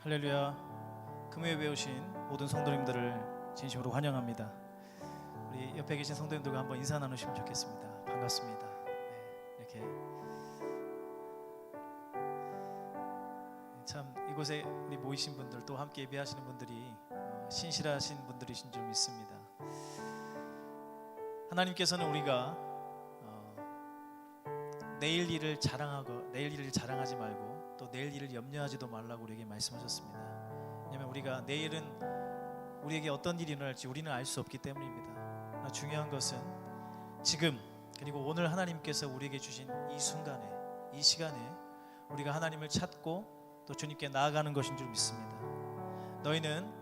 할렐루야. 금요일에 오신 모든 성도님들을 진심으로 환영합니다. 우리 옆에 계신 성도님들과 한번 인사 나누시면 좋겠습니다. 반갑습니다. 이렇게 참 이곳에 우리 모이신 분들 또 함께 예배하시는 분들이 신실하신 분들이신 줄 믿습니다. 하나님께서는 우리가 내일 일을 자랑하지 말고 또 내일 일을 염려하지도 말라고 우리에게 말씀하셨습니다. 왜냐하면 우리가 내일은 우리에게 어떤 일이 일어날지 우리는 알 수 없기 때문입니다. 그러나 중요한 것은 지금 그리고 오늘 하나님께서 우리에게 주신 이 순간에, 이 시간에 우리가 하나님을 찾고 또 주님께 나아가는 것인 줄 믿습니다. 너희는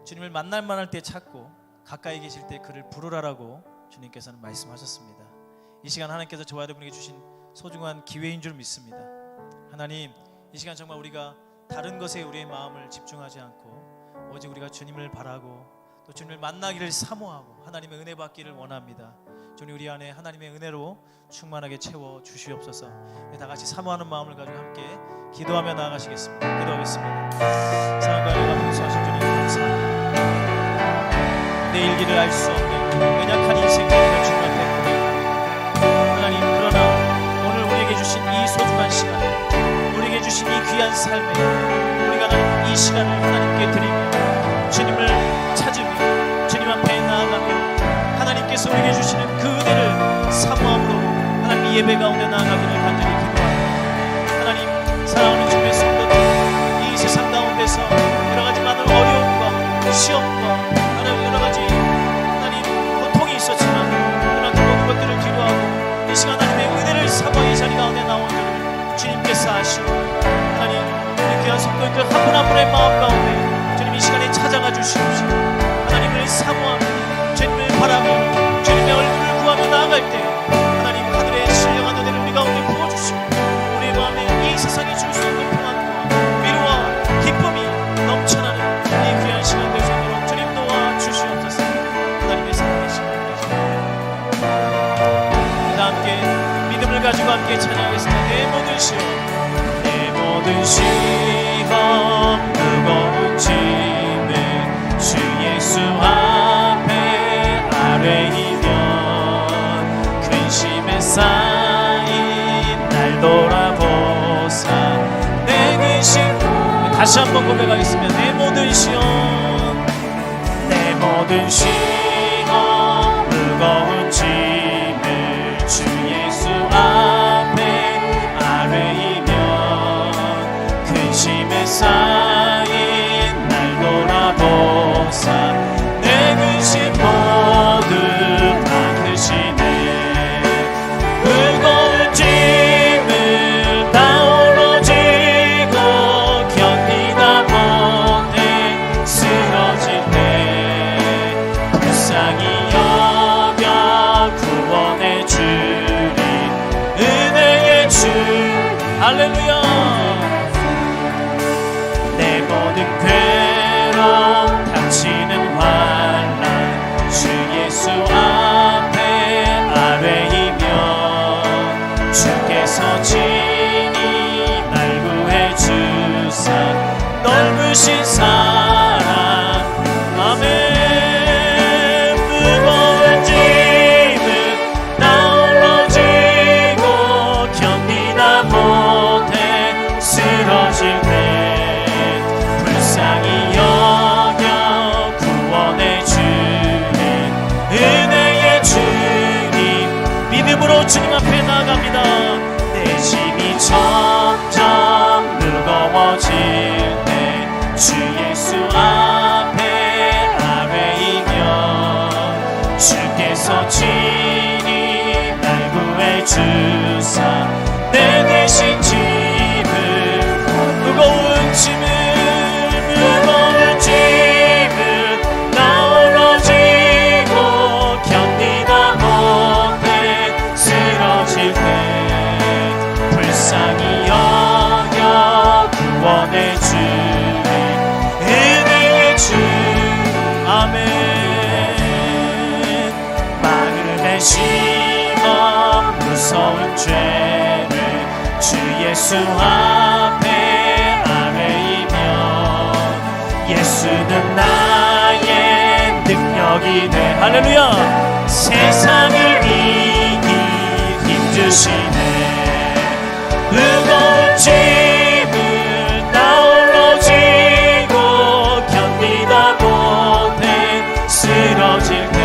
주님을 만날 만할 때 찾고 가까이 계실 때 그를 부르라라고 주님께서는 말씀하셨습니다. 이 시간 하나님께서 저와 여러분에게 주신 소중한 기회인 줄 믿습니다. 하나님, 이 시간 정말 우리가 다른 것에 우리의 마음을 집중하지 않고 오직 우리가 주님을 바라고 또 주님을 만나기를 사모하고 하나님의 은혜 받기를 원합니다. 주님, 우리 안에 하나님의 은혜로 충만하게 채워 주시옵소서. 우리 다 같이 사모하는 마음을 가지고 함께 기도하며 나아가시겠습니다. 기도하겠습니다. 사랑과 은혜가 풍성하신 주님 감사합니다. 내일 일을 알 수 없는 연약한 인생의 길을 주님 앞에 고백합니다. 하나님, 그러나 오늘 우리에게 주신 이 소중한 시간에 우리에게 주신 이 귀한 삶에 우리가 하나님 이 시간을 하나님께 드리며 주님을 찾으며 주님 앞에 나아가며 하나님께서 우리에게 주시는 그 은혜를 사모함으로 하나님 이 예배 가운데 나아가기를 간절히 기도합니다. 하나님, 사랑하는 주님의 성도들, 이 세상 가운데서 여러 가지 많은 어려움과 시험과 하나님 여러 가지 하나님 고통이 있었지만 그러나 그 모든 것들을 뒤로하고 이 시간 하나님의 은혜를 사모하 이 자리 가운데 나온 저를 주님께서 아시고 하나님 우리 귀한 성도들 한 분 한 분의 마음 가운데 주님 이 시간에 찾아가 주시옵시고 하나님을 사모하며 주님을 바라며 주님의 얼굴을 구하며 나아갈 때 하나님 하늘의 신령한 은혜를 우리 가운데 부어주시고 우리의 마음에 이 세상이 줄 수 없는 평안과 위로와 기쁨이 넘쳐나는 이 귀한 시간 될 수 있도록 주님 도와 주시옵소서. 하나님의 사랑의 시간 되시옵소서. 다 함께 믿음을 가지고 함께 찬양하겠습니다. 내 모든 시험, 내 모든 시험 무거운 짐을 주 예수 앞에 아뢰이면 근심에 쌓인 날 돌아보사 내 근심. 다시 한번 고백하겠습니다. 내 모든 시험, 내 모든 시험 무거운 짐을 주 예수 앞에 아뢰이면 근심에 쌓인 날 돌아보사 내 근심 모두 받으시네. 무거운 짐을 다 올라지고 견디다 못해 쓰러질 때 불쌍히 여겨 구원해 주리 은혜의 주. 할렐루야. 내 모든 괴로움 닥치는 환난 주 예수 앞에 아뢰이면 주께서 친히 날 구해 주사 넓으신 사랑. 아멘. 무거운 짐을 나올라지고 견디다 못해 쓰러질 때 불쌍히 여겨 구원해 주네 은혜의 주님. 믿음으로 주님 앞에 나아갑니다. 내 짐이 점점 무거워질 때 주 예수 앞에 아뢰이면 주께서 친히 날 구해 주사 내 대신 짐을 무거운 짐을 나올라지고 견디다 못해 쓰러질 때 불쌍히 여겨 구원해 주네 은혜의 주. 아멘. 마음의 시험 무서운 죄를 주 예수 앞에 아뢰이며 예수는 나의 능력이네. 할렐루야. 세상을 이길 힘 주시네. 무거운 짐을 나 홀로 지고 견디다 못해 쓰러질 때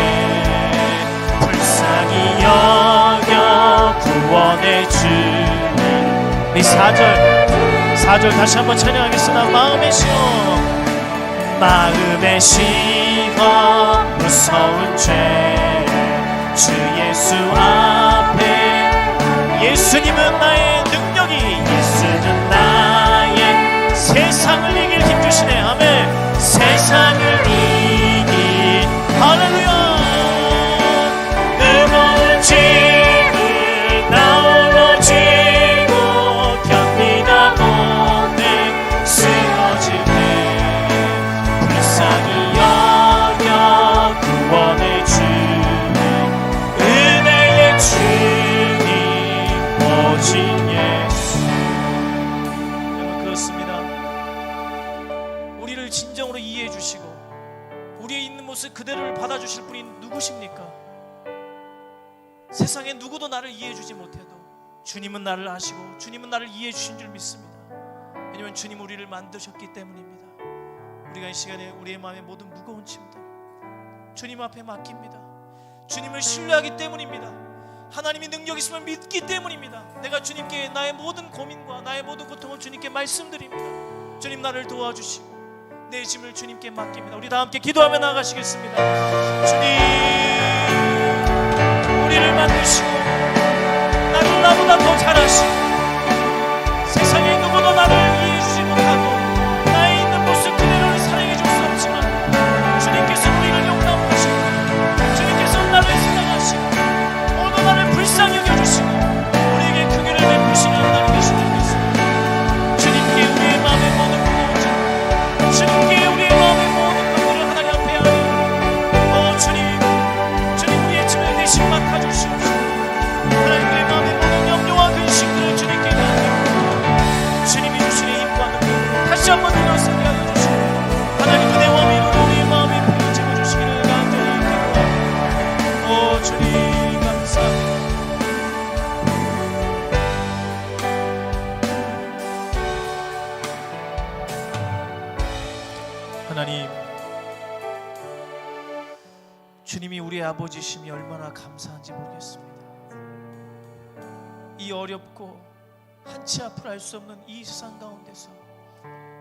불쌍히 여겨 구원해 주네. 이 4절 다시 한번 찬양하겠습니다. 마음의 시험 마음의 시험 무서운 죄 주 예수 앞에 예수님은 나의 능력이 예수는 나의 세상을 이길 힘 주시네. 아멘. 세상을 이길 할렐루야. 무거운 짐을 나 홀로 지고 견디다 못해 쓰러질 때 불쌍히 여겨 구원해 주네. 은혜의 주님 오직 예수. 여러분 그렇습니다. 우리를 진정으로 이해해 주시고 우리의 있는 모습 그대로를 받아주실 분이 누구십니까? 세상에 누구도 나를 이해해 주지 못해도 주님은 나를 아시고 주님은 나를 이해해 주신 줄 믿습니다. 왜냐하면 주님 우리를 만드셨기 때문입니다. 우리가 이 시간에 우리의 마음의 모든 무거운 짐들 주님 앞에 맡깁니다. 주님을 신뢰하기 때문입니다. 하나님이 능력 있음을 믿기 때문입니다. 내가 주님께 나의 모든 고민과 나의 모든 고통을 주님께 말씀드립니다. 주님 나를 도와주시고 내 짐을 주님께 맡깁니다. 우리 다 함께 기도하며 나가시겠습니다. 주님 우리를 만드시고 나를 나보다 더 잘하시고 세상에 누구도 나를 이해해 주지 못하고 나의 있는 모습 그대로를 사랑해 줄 수 없지만 주님께서 우리를 용납하시고 주님께서 나를 사랑하시고 모두 나를 불쌍히 여겨주시고 우리에게 긍휼을 베푸시는 하나님 되신 줄 믿습니다. 주님께 우리의 마음의 모든 무거운 짐 주님께 우리의 마음의 모든 것들을 하나님 앞에 하니 주님 우리의 짐을 대신 맡아주시옵소서. 하나님의 마음의 모든 염려와 근심들을 주님께 나누고 주님이 주시는 힘과 능력 다시 한번 일어서게 하여 주시고 하나님 은혜와 위로로 우리의 마음에 편히 채워주시기를 간절히 기도합니다. 오 주님 감사합니다. 하나님 주님이 우리의 아버지심이 얼마나 감사한지 모르겠습니다. 이 어렵고 한치 앞을 알 수 없는 이 세상 가운데서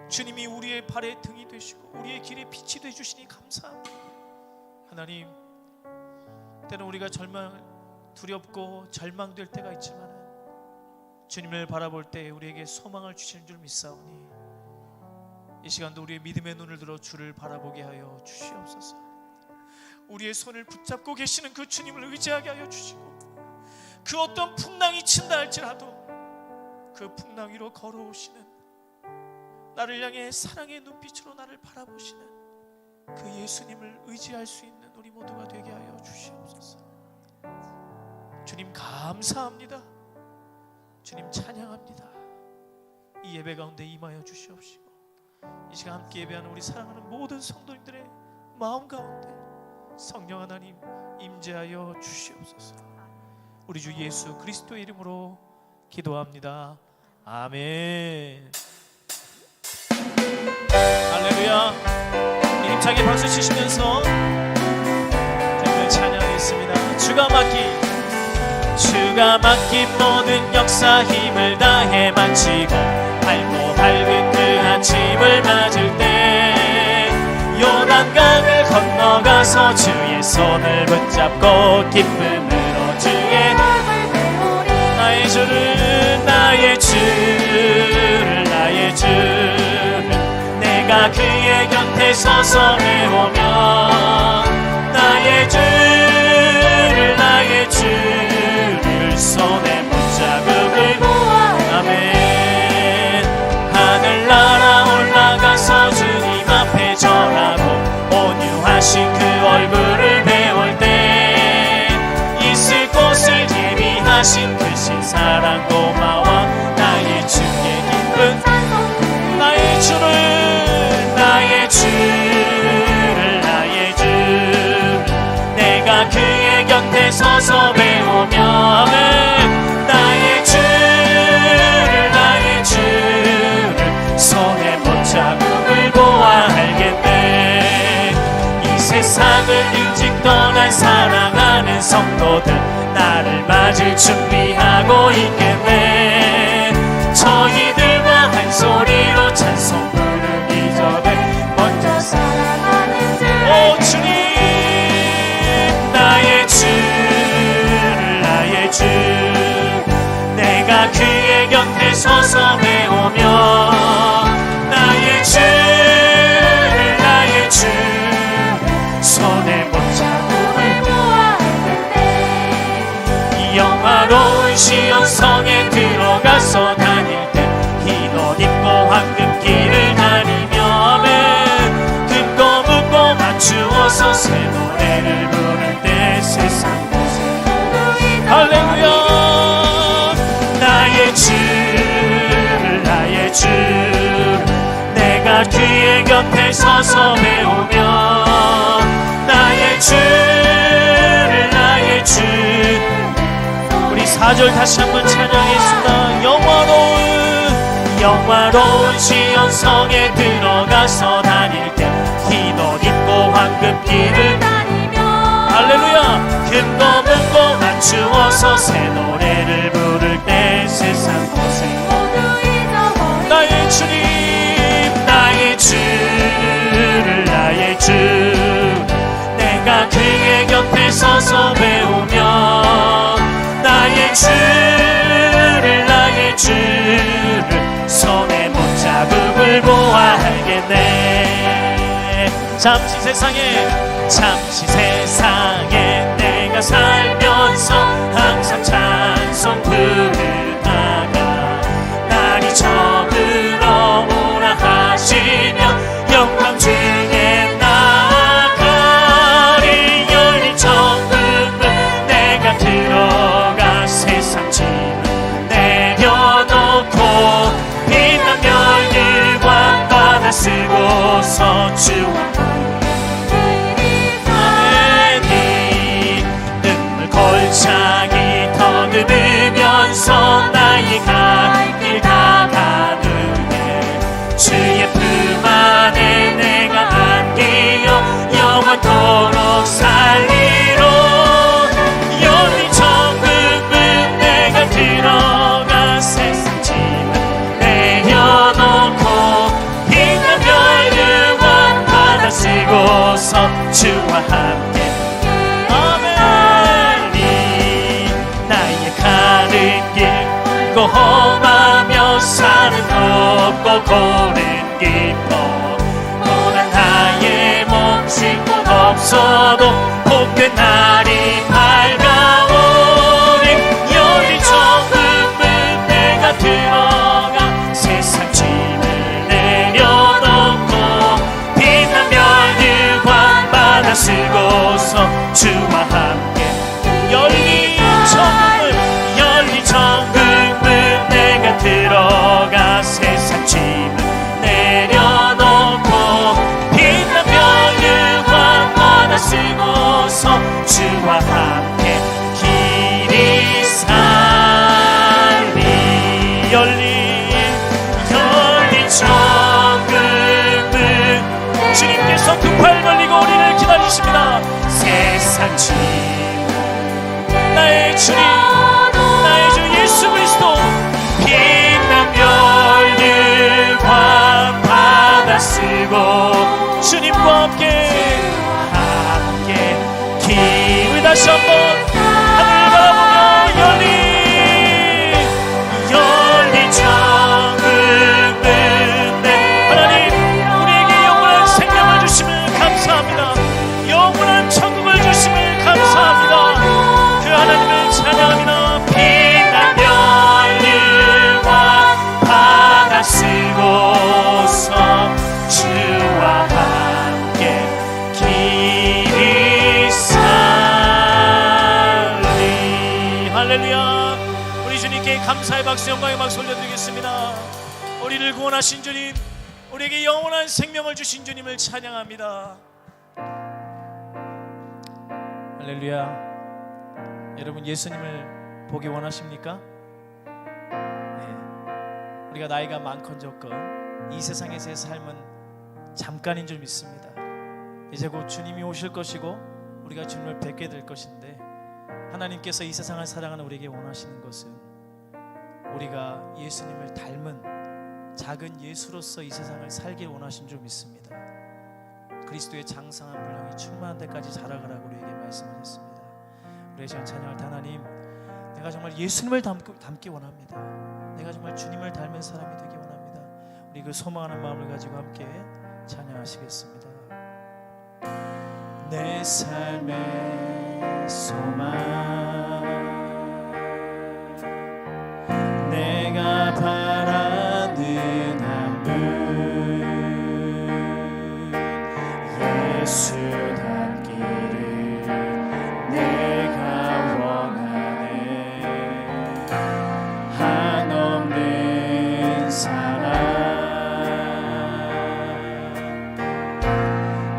주님이 우리의 발의 등이 되시고 우리의 길의 빛이 되주시니 감사합니다. 하나님 때는 우리가 두렵고 절망될 때가 있지만 주님을 바라볼 때 우리에게 소망을 주시는 줄 믿사오니 이 시간도 우리의 믿음의 눈을 들어 주를 바라보게 하여 주시옵소서. 우리의 손을 붙잡고 계시는 그 주님을 의지하게 하여 주시고 그 어떤 풍랑이 친다 할지라도 그 풍랑 위로 걸어오시는 나를 향해 사랑의 눈빛으로 나를 바라보시는 그 예수님을 의지할 수 있는 우리 모두가 되게 하여 주시옵소서. 주님 감사합니다. 주님 찬양합니다. 이 예배 가운데 임하여 주시옵시고 이 시간 함께 예배하는 우리 사랑하는 모든 성도님들의 마음 가운데 성령 하나님 임재하여 주시옵소서. 우리 주 예수 그리스도의 이름으로 기도합니다. 아멘. 할렐루야. 힘차게 박수 치시면서 주님을 찬양하겠습니다. 주가 맡긴 모든 역사 힘을 다해 마치고 밝고 밝은 그 아침을 맞을 때 요단강을 건너가서 주의 손을 붙잡고 기쁨으로 주의 나의 주를 내가 그의 곁에 서서 배우며 나의 주를 손에 붙잡음을 아멘. 하늘나라 올라가서 주님 앞에 절하고 온유하신 그 얼굴을 배울 때 있을 곳을 예비하신 그 신사랑 고마워 나의 주께 기쁜 나의 주를 모든 성도들 나를 맞을 준비하고 있겠네. 저희들과 한 소리로 찬송 부르기 전에 먼저 사랑하는 주 오 주님 나의 주 나의 주 내가 그의 곁에 서서 배우며 나의 주 나의 주 손에 못 잡음을 보아하겠네. 영화로운 시온성에 들어가서 다닐 때 흰 옷 입고 황금길을 다니며 금고 묻고 맞추어서 새 노래를 부를 때 세상 할렐루야 나의 주 나의 주 내가 그의 곁에 서서 배우며 나의 주 나의 주 우리 4절 다시 한번 찬양했습니다. 영화로운 시온성에 들어가서 다닐 때 흰 옷 입고 황금길을 다니며 할렐루야 금고 묻고 맞추어서 새 노래를 부를 때 세상 고생 모두 잊어버리고 나의 주님 나의 주 나의 주 내가 그의 곁에 서서 배우며 나의 주 나의 주를 손에 못 잡음을 보아 알겠네. 잠시 세상에 내가 살면서 항상 찬송 부르다가 날이 저물어 오라 하시며 영광 중에 나가리 열린 천국을 내가 들어가 세상 짐을 내려놓고 빛난 별들과 바다 쓰고서 주와 골창이 더듬으면서 나의 갈 길 다 가누네. 주의 품 안에 내가 안기어 영원토록 살리로 열린 천국은 내가 들어가 세상 짐을 내려놓고 빛난 별들과 바다 쓰고서 주와 함께 험하며 산은 높고 고른 깊어 고난 나의 몫이 곧 없어도 복된 날이 밝아오니 열린 천국은 내가 들어가 세상 짐을 내려놓고 빛난 별들과 바다 쓰고서 주와 함께 열린 천국을 들어가 세상 짐을 내려놓고 빛난 별들과 바다 쓰고서 주와 함께 길이 살리 열린 천국은 주님께서 두 팔 벌리고 우리를 기다리십니다. 세상 짐 나의 주님 나의 주 예수 그리스도 빛난 별들과 바다 쓰고 주님과 함께 기회 다시 한번 하늘 바라보며 열린 천국은 내 하나님 우리에게 영원한 생명을 주심을 감사합니다. 영원한 천국을 주심을 감사합니다. 그 하나님을 찬양합니다. 빛난 별들과 바다 쓰고서 주와 함께 길이 살리 할렐루야. 우리 주님께 감사의 박수 영광의 박수 올려드리겠습니다. 우리를 구원하신 주님 우리에게 영원한 생명을 주신 주님을 찬양합니다. 할렐루야. 여러분 예수님을 보기 원하십니까? 네. 우리가 나이가 많건 적건 이 세상에서의 삶은 잠깐인 줄 믿습니다. 이제 곧 주님이 오실 것이고 우리가 주님을 뵙게 될 것인데 하나님께서 이 세상을 사랑하는 우리에게 원하시는 것은 우리가 예수님을 닮은 작은 예수로서 이 세상을 살길 원하신 줄 믿습니다. 그리스도의 장성한 분량이 충만한 데까지 자라가라고 우리에게 말씀하셨습니다. 우리 시간 찬양할 때 하나님, 내가 정말 예수님을 닮기 원합니다. 내가 정말 주님을 닮은 사람이 되기 원합니다. 우리 그 소망하는 마음을 가지고 함께 찬양하시겠습니다. 내 삶의 소망, 내가 바라는 한 분, 예수 닮기를 내가 원하네. 한없는 사랑,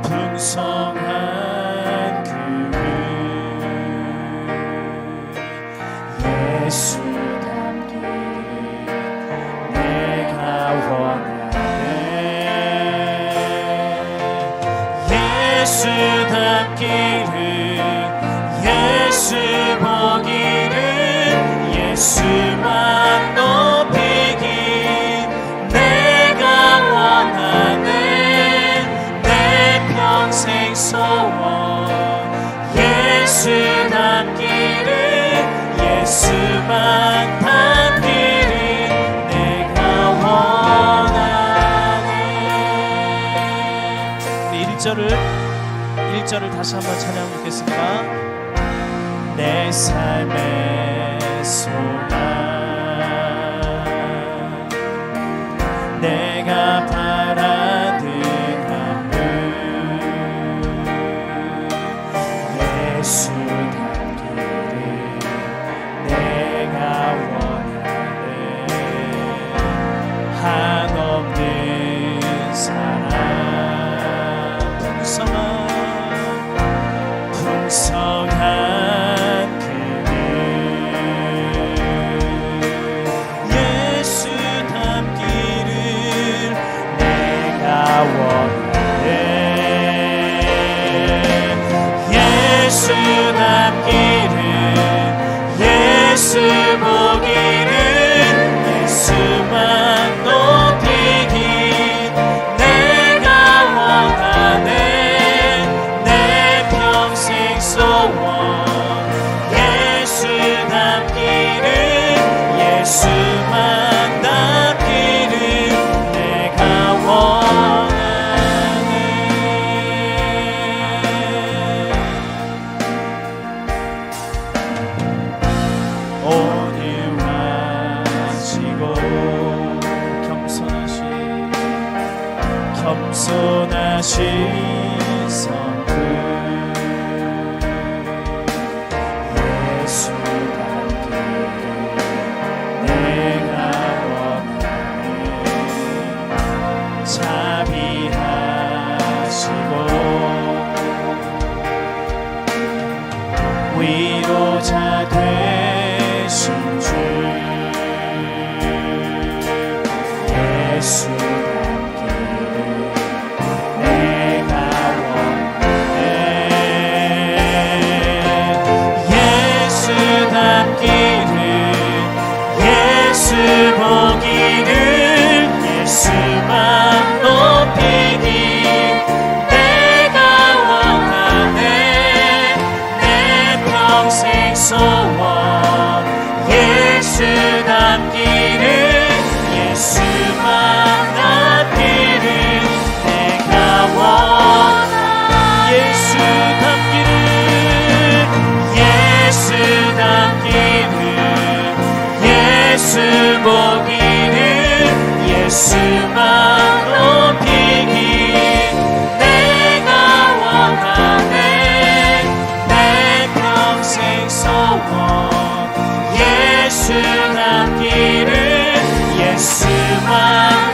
풍성한 예수 닮기를 내가 원하네. 예수 닮기를, 예수 보기를, 예수만 높이기 내가 원하네. 내 평생 소원, 예수 닮기를, 예수만 닮기를 내가 원하네. 우리 1절을 다시 한번 찬양하면 좋겠습니다. 내 삶의 소망, 내가 바라는 한 분, 예수 한없는 사랑, 풍성한 그늘, 예수 닮기를 내가 원하네. 예수 닮기를, 예수 보기를, 예수만 높이기 내가 원하네. 내 평생 소원, 예수 닮기를, 예수만 닮기를 내가 원하네. 온유하시고 겸손하신 성품, 예수 닮기를 내가 원하네. 자비하시고 위로자 되신 주, 예수 보기를, 예수만 높이기 내가 원하네. 내 평생 소원, 예수 닮기를, 예수만 닮기를 내가 원하네. 예수 닮기를, 예수 닮기를, 예수 보기를, 예수만 높이기 내가 원하네. 내 평생 소원, 예수 닮기를, 예수만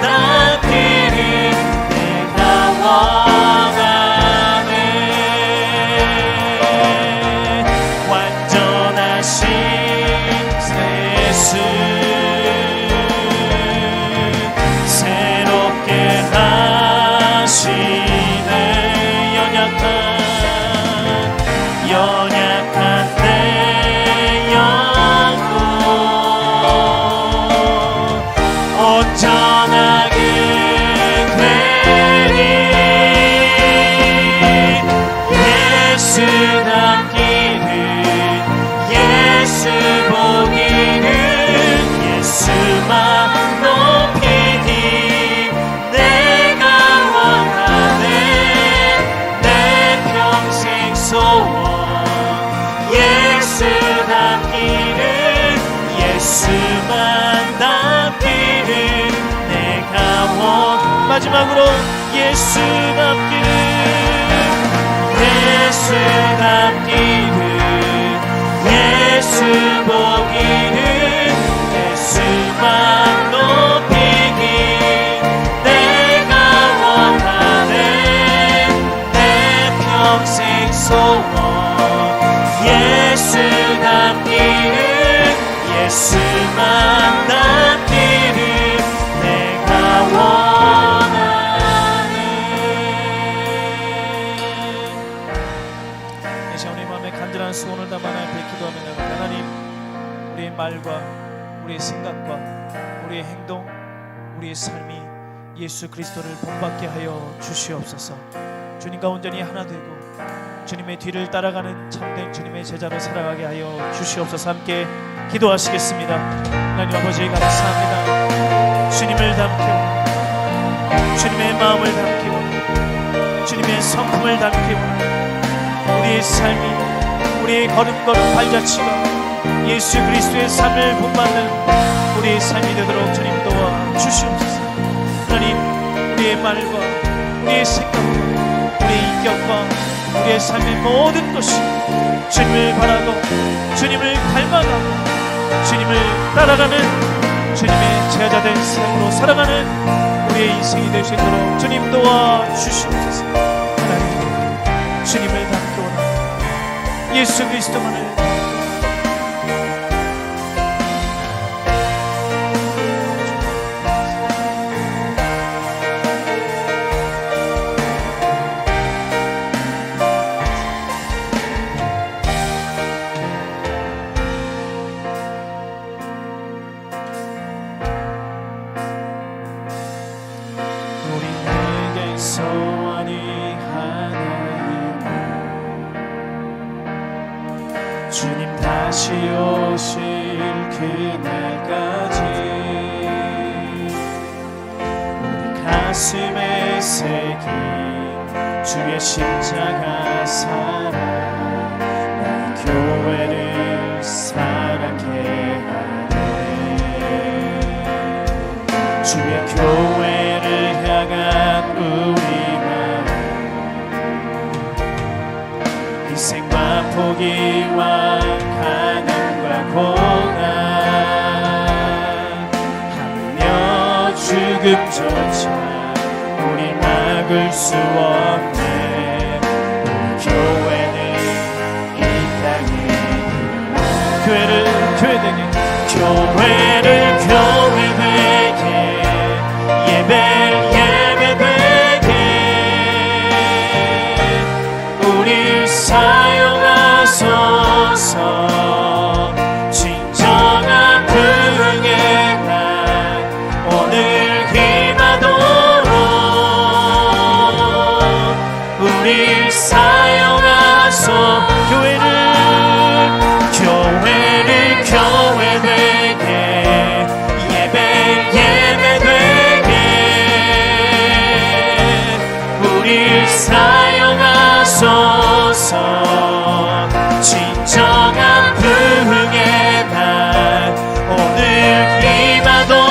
닮기를 내가 원하네. 완전하신 예수, 새로 진정하게 되리. 예수답기를 예수 보기를 예수만 높이니 내가 원하네. 내 평생 소원 예수답기를 예수만 닮기를 내가 원. 마지막으로 예수답기를 예수답기를 예수 보기를 예수만 높이기 내가 원하네. 내 평생 소원 예수답기를 예수만 닮기를 내가 원하네. 이 시간 우리 마음에 간절한 소원을 담아 하나님 앞에 기도하며 나갑니다. 하나님, 우리의 말과 우리의 생각과 우리의 행동, 우리의 삶이 예수 그리스도를 본받게 하여 주시옵소서. 주님과 온전히 하나 되고 주님의 뒤를 따라가는 참된 주님의 제자로 살아가게 하여 주시옵소서. 함께 기도하시겠습니다. 하나님 아버지 감사합니다. 주님을 담기고 주님의 마음을 담기고 주님의 성품을 담기고 우리의 삶이 우리의 걸음걸음 발자취가 예수 그리스도의 삶을 본받는 우리의 삶이 되도록 주님 도와 주시옵소서. 하나님, 우리의 말과 우리의 생각과 우리의 인격과 우리의 삶의 모든 것이 주님을 바라고 주님을 닮아가고 주님을 따라가는 주님의 제자된 삶으로 살아가는 우리의 인생이 되시도록 주님 도와 주시옵소서. 하나님, 주님을 닮기 원합니다. 예수 그리스도만을 소원이 하나이고 주님 다시 오실 그날까지 우리 가슴에 새긴 주의 십자가 사랑 나의 교회를 사랑케 하네. 주의 교회를 향한 우리 마음 희생과 포기와 가난과 고난 하며 죽음조차 우리 막을 수 없네. 우리 교회는 이 땅에 교회를 교회되게 교회를 교회되게 예배되게 우리 사용하소서. 진정한 부흥의 날 오늘 임하도록 우리 사용하소. 교회를 교회되게 예배되게 우리 사용하소서. 진정한 부흥의 날 오늘 임하도록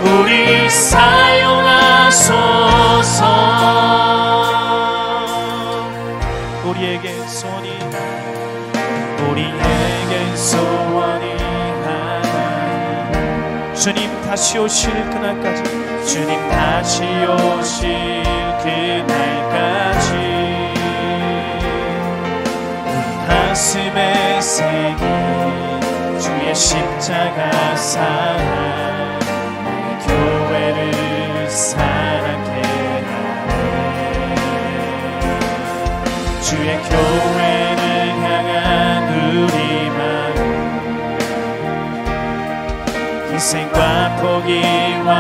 우리 사용하소서. 우리에게 소원이 하나이고 주님 다시 오실 그날까지 주님 다시 오실 그날까지 우리 가슴에 새긴 주의 십자가 사랑 나의 교회를 사랑케 하네. 주의 교회를 향한 우리 마음 희생과 포기와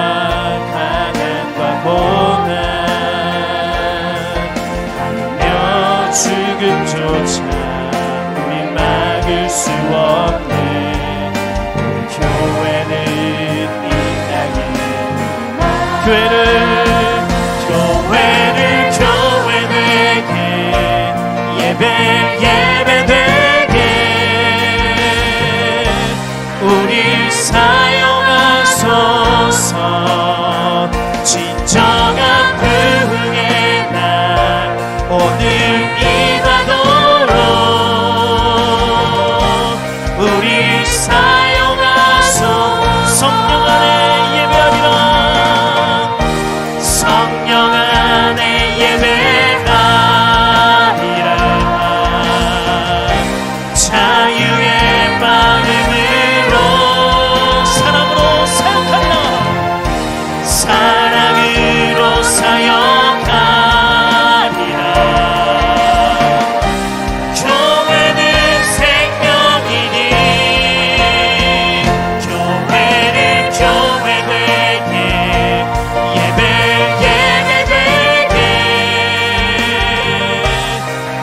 가난과 고난 하며 죽음조차 우리 막을 수 없는 우리 교회는 이 땅에 교회 되게 예배 되게 우리 사용하소서. 진정한 부흥의 날 오늘 임하도록 우리 사용하소서. 성령 안에 예배하리라. 성령 안에 예배하리라. 자유의 마음으로 사랑으로 사역하리라. 사랑으로 사역하리라. 교회는 생명이니 교회는 교회 되게 예배 되게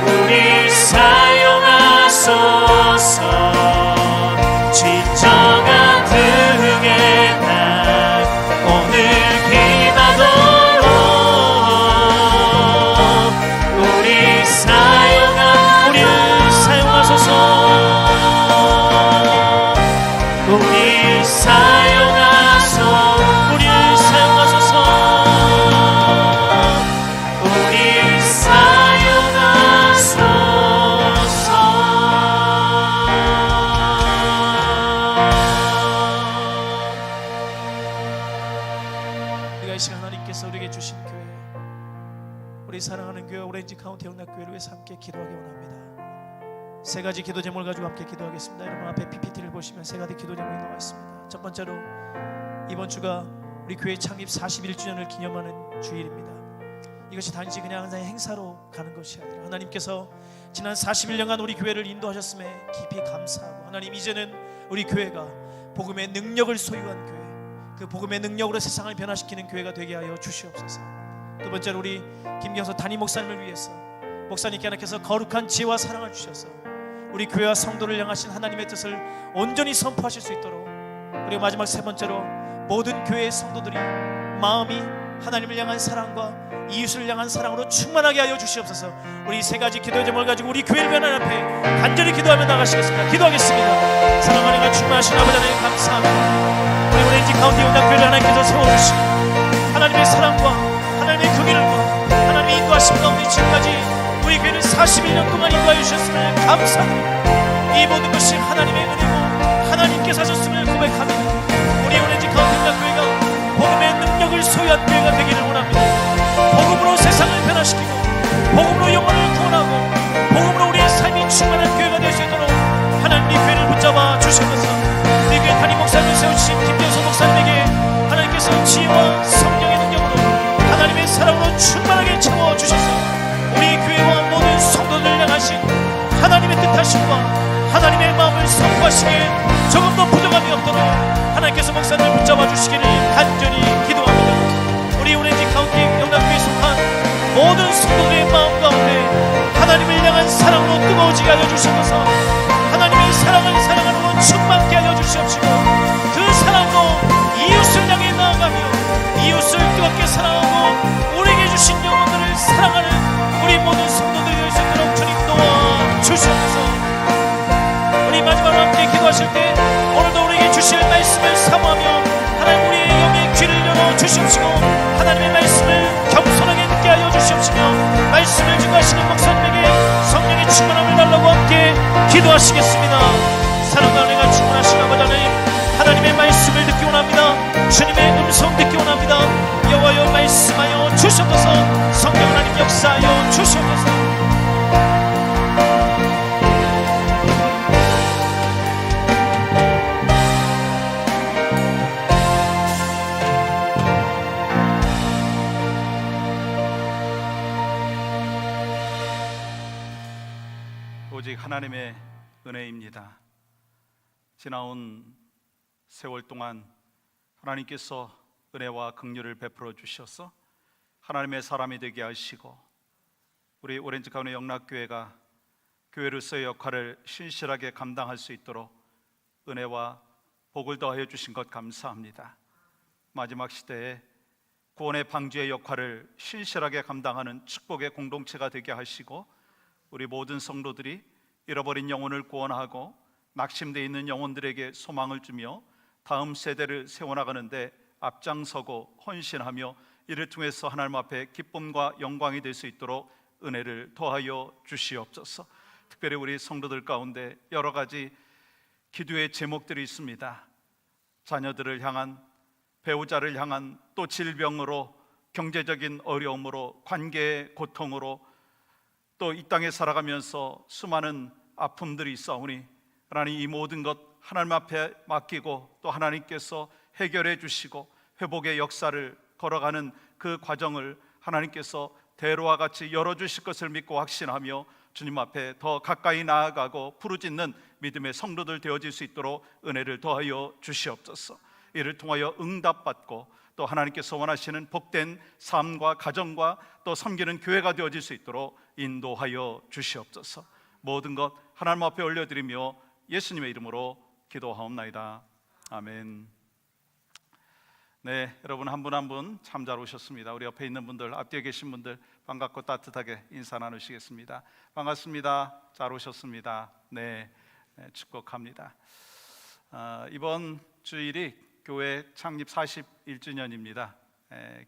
우리 사용하소서. 진정한 부흥의 날 오늘 임하도록 우리 사용하소서. 우리 사용하소서. 우리 사용하소서. 우리 사용하소서. 우리가 이 시간 하나님께서 우리에게 주신 교회, 우리 사랑하는 교회 오렌지 카운티 영락교회를 위해서 함께 기도하기 원합니다. 세 가지 기도 제목을 가지고 함께 기도하겠습니다. 여러분 앞에 PPT를 보시면 세 가지 기도 제목이 나와 있습니다. 첫 번째로 이번 주가 우리 교회 창립 41주년을 기념하는 주일입니다. 이것이 단지 그냥 하나의 행사로 가는 것이 아니라 하나님께서 지난 41년간 우리 교회를 인도하셨음에 깊이 감사하고, 하나님 이제는 우리 교회가 복음의 능력을 소유한 교회, 그 복음의 능력으로 세상을 변화시키는 교회가 되게 하여 주시옵소서. 두 번째로 우리 김경서 담임 목사님을 위해서 목사님께 하나님께서 거룩한 지혜와 사랑을 주셔서 우리 교회와 성도를 향하신 하나님의 뜻을 온전히 선포하실 수 있도록, 그리고 마지막 세 번째로 모든 교회의 성도들이 마음이 하나님을 향한 사랑과 이웃을 향한 사랑으로 충만하게 하여 주시옵소서. 우리 세 가지 기도 제목을 가지고 우리 교회를 위한 하나님 앞에 간절히 기도하며 나가시겠습니다. 기도하겠습니다. 사랑하는 하나님 충만하신 아버지 하나님 감사합니다. 우리 오렌지 카운티 영락교회를 하나님께서 세워주시고 하나님의 사랑과 하나님의 긍휼과 하나님의 인도하심 가운데 지금까지 우리 교회를 41년 동안 인도하여 주셨음을 감사합니다. 이 모든 것이 하나님의 은혜고 하나님께서 하셨음을 고백합니다. 우리 오렌지 카운티 영락교회가 복음의 능력을 소유한 교회가 되기를 원합니다. 복음으로 세상을 변화시키고 복음으로 영혼을 구원하고 복음으로 우리의 삶이 충만한 교회가 될 수 있도록 하나님 이 교회를 붙잡아 주시옵소서. 우리 교회 담임 목사님을 세우신 김경수 목사님에게 하나님께서 지혜와 성령의 능력으로 하나님의 사랑으로 충만하게 채워주셔서 우리 교회와 모든 성도들을 향하신 하나님의 뜻하심과 하나님의 마음을 선포하시기에 조금도 부족함이 없도록 하나님께서 목사님을 붙잡아 주시기를 간절히 기도합니다. 우리 오렌지 카운티 영락교회에 속한 모든 성도들의 마음 가운데 하나님을 향한 사랑으로 뜨거워지게 하여 주시옵소서. 하나님의 사랑을 사랑하는 충만케 하여 주시옵시고 그 사랑으로 이웃을 향해 나아가며 이웃을 뜨겁게 사랑하고 우리에게 주신 영혼들을 사랑하는 우리 모든 성도들이 될 수 있도록 주님 도와 주시옵소서. 우리 마지막으로 함께 기도하실 때 오늘도 우리에게 주실 말씀을 사모하며 하나님 우리의 영의 귀를 열어 주시옵시고 하나님의 말씀을 겸손하게 듣게 하여 주시옵시며 말씀을 증거하시는 목사님에게 성령의 충만함을 달라고 함께 기도하시겠습니다. 사랑과 은혜가 충만하신 아버지 하나님, 하나님의 말씀을 듣기 원합니다. 주님의 음성 듣기 원합니다. 여호와여 말씀하여 주시옵소서. 성령 하나님 역사하여 주시옵소서. 오직 하나님의 은혜입니다. 지나온 세월 동안 하나님께서 은혜와 긍휼을 베풀어 주셔서 하나님의 사람이 되게 하시고 우리 오렌지 가운데 영락교회가 교회로서의 역할을 신실하게 감당할 수 있도록 은혜와 복을 더하여 주신 것 감사합니다. 마지막 시대에 구원의 방주의 역할을 신실하게 감당하는 축복의 공동체가 되게 하시고 우리 모든 성도들이 잃어버린 영혼을 구원하고 낙심되어 있는 영혼들에게 소망을 주며 다음 세대를 세워나가는데 앞장서고 헌신하며 이를 통해서 하나님 앞에 기쁨과 영광이 될 수 있도록 은혜를 더하여 주시옵소서. 특별히 우리 성도들 가운데 여러 가지 기도의 제목들이 있습니다. 자녀들을 향한, 배우자를 향한, 또 질병으로, 경제적인 어려움으로, 관계의 고통으로, 또 이 땅에 살아가면서 수많은 아픔들이 있사오니 하나님 이 모든 것 하나님 앞에 맡기고 또 하나님께서 해결해 주시고 회복의 역사를 걸어가는 그 과정을 하나님께서 대로와 같이 열어주실 것을 믿고 확신하며 주님 앞에 더 가까이 나아가고 부르짖는 믿음의 성도들 되어질 수 있도록 은혜를 더하여 주시옵소서. 이를 통하여 응답받고 또 하나님께서 원하시는 복된 삶과 가정과 또 섬기는 교회가 되어질 수 있도록 인도하여 주시옵소서. 모든 것 하나님 앞에 올려드리며 예수님의 이름으로 기도하옵나이다. 아멘. 네, 여러분 한 분 한 분 참 잘 오셨습니다. 우리 옆에 있는 분들, 앞뒤에 계신 분들 반갑고 따뜻하게 인사 나누시겠습니다. 반갑습니다. 잘 오셨습니다. 네, 축복합니다. 이번 주일이 교회 창립 41주년입니다.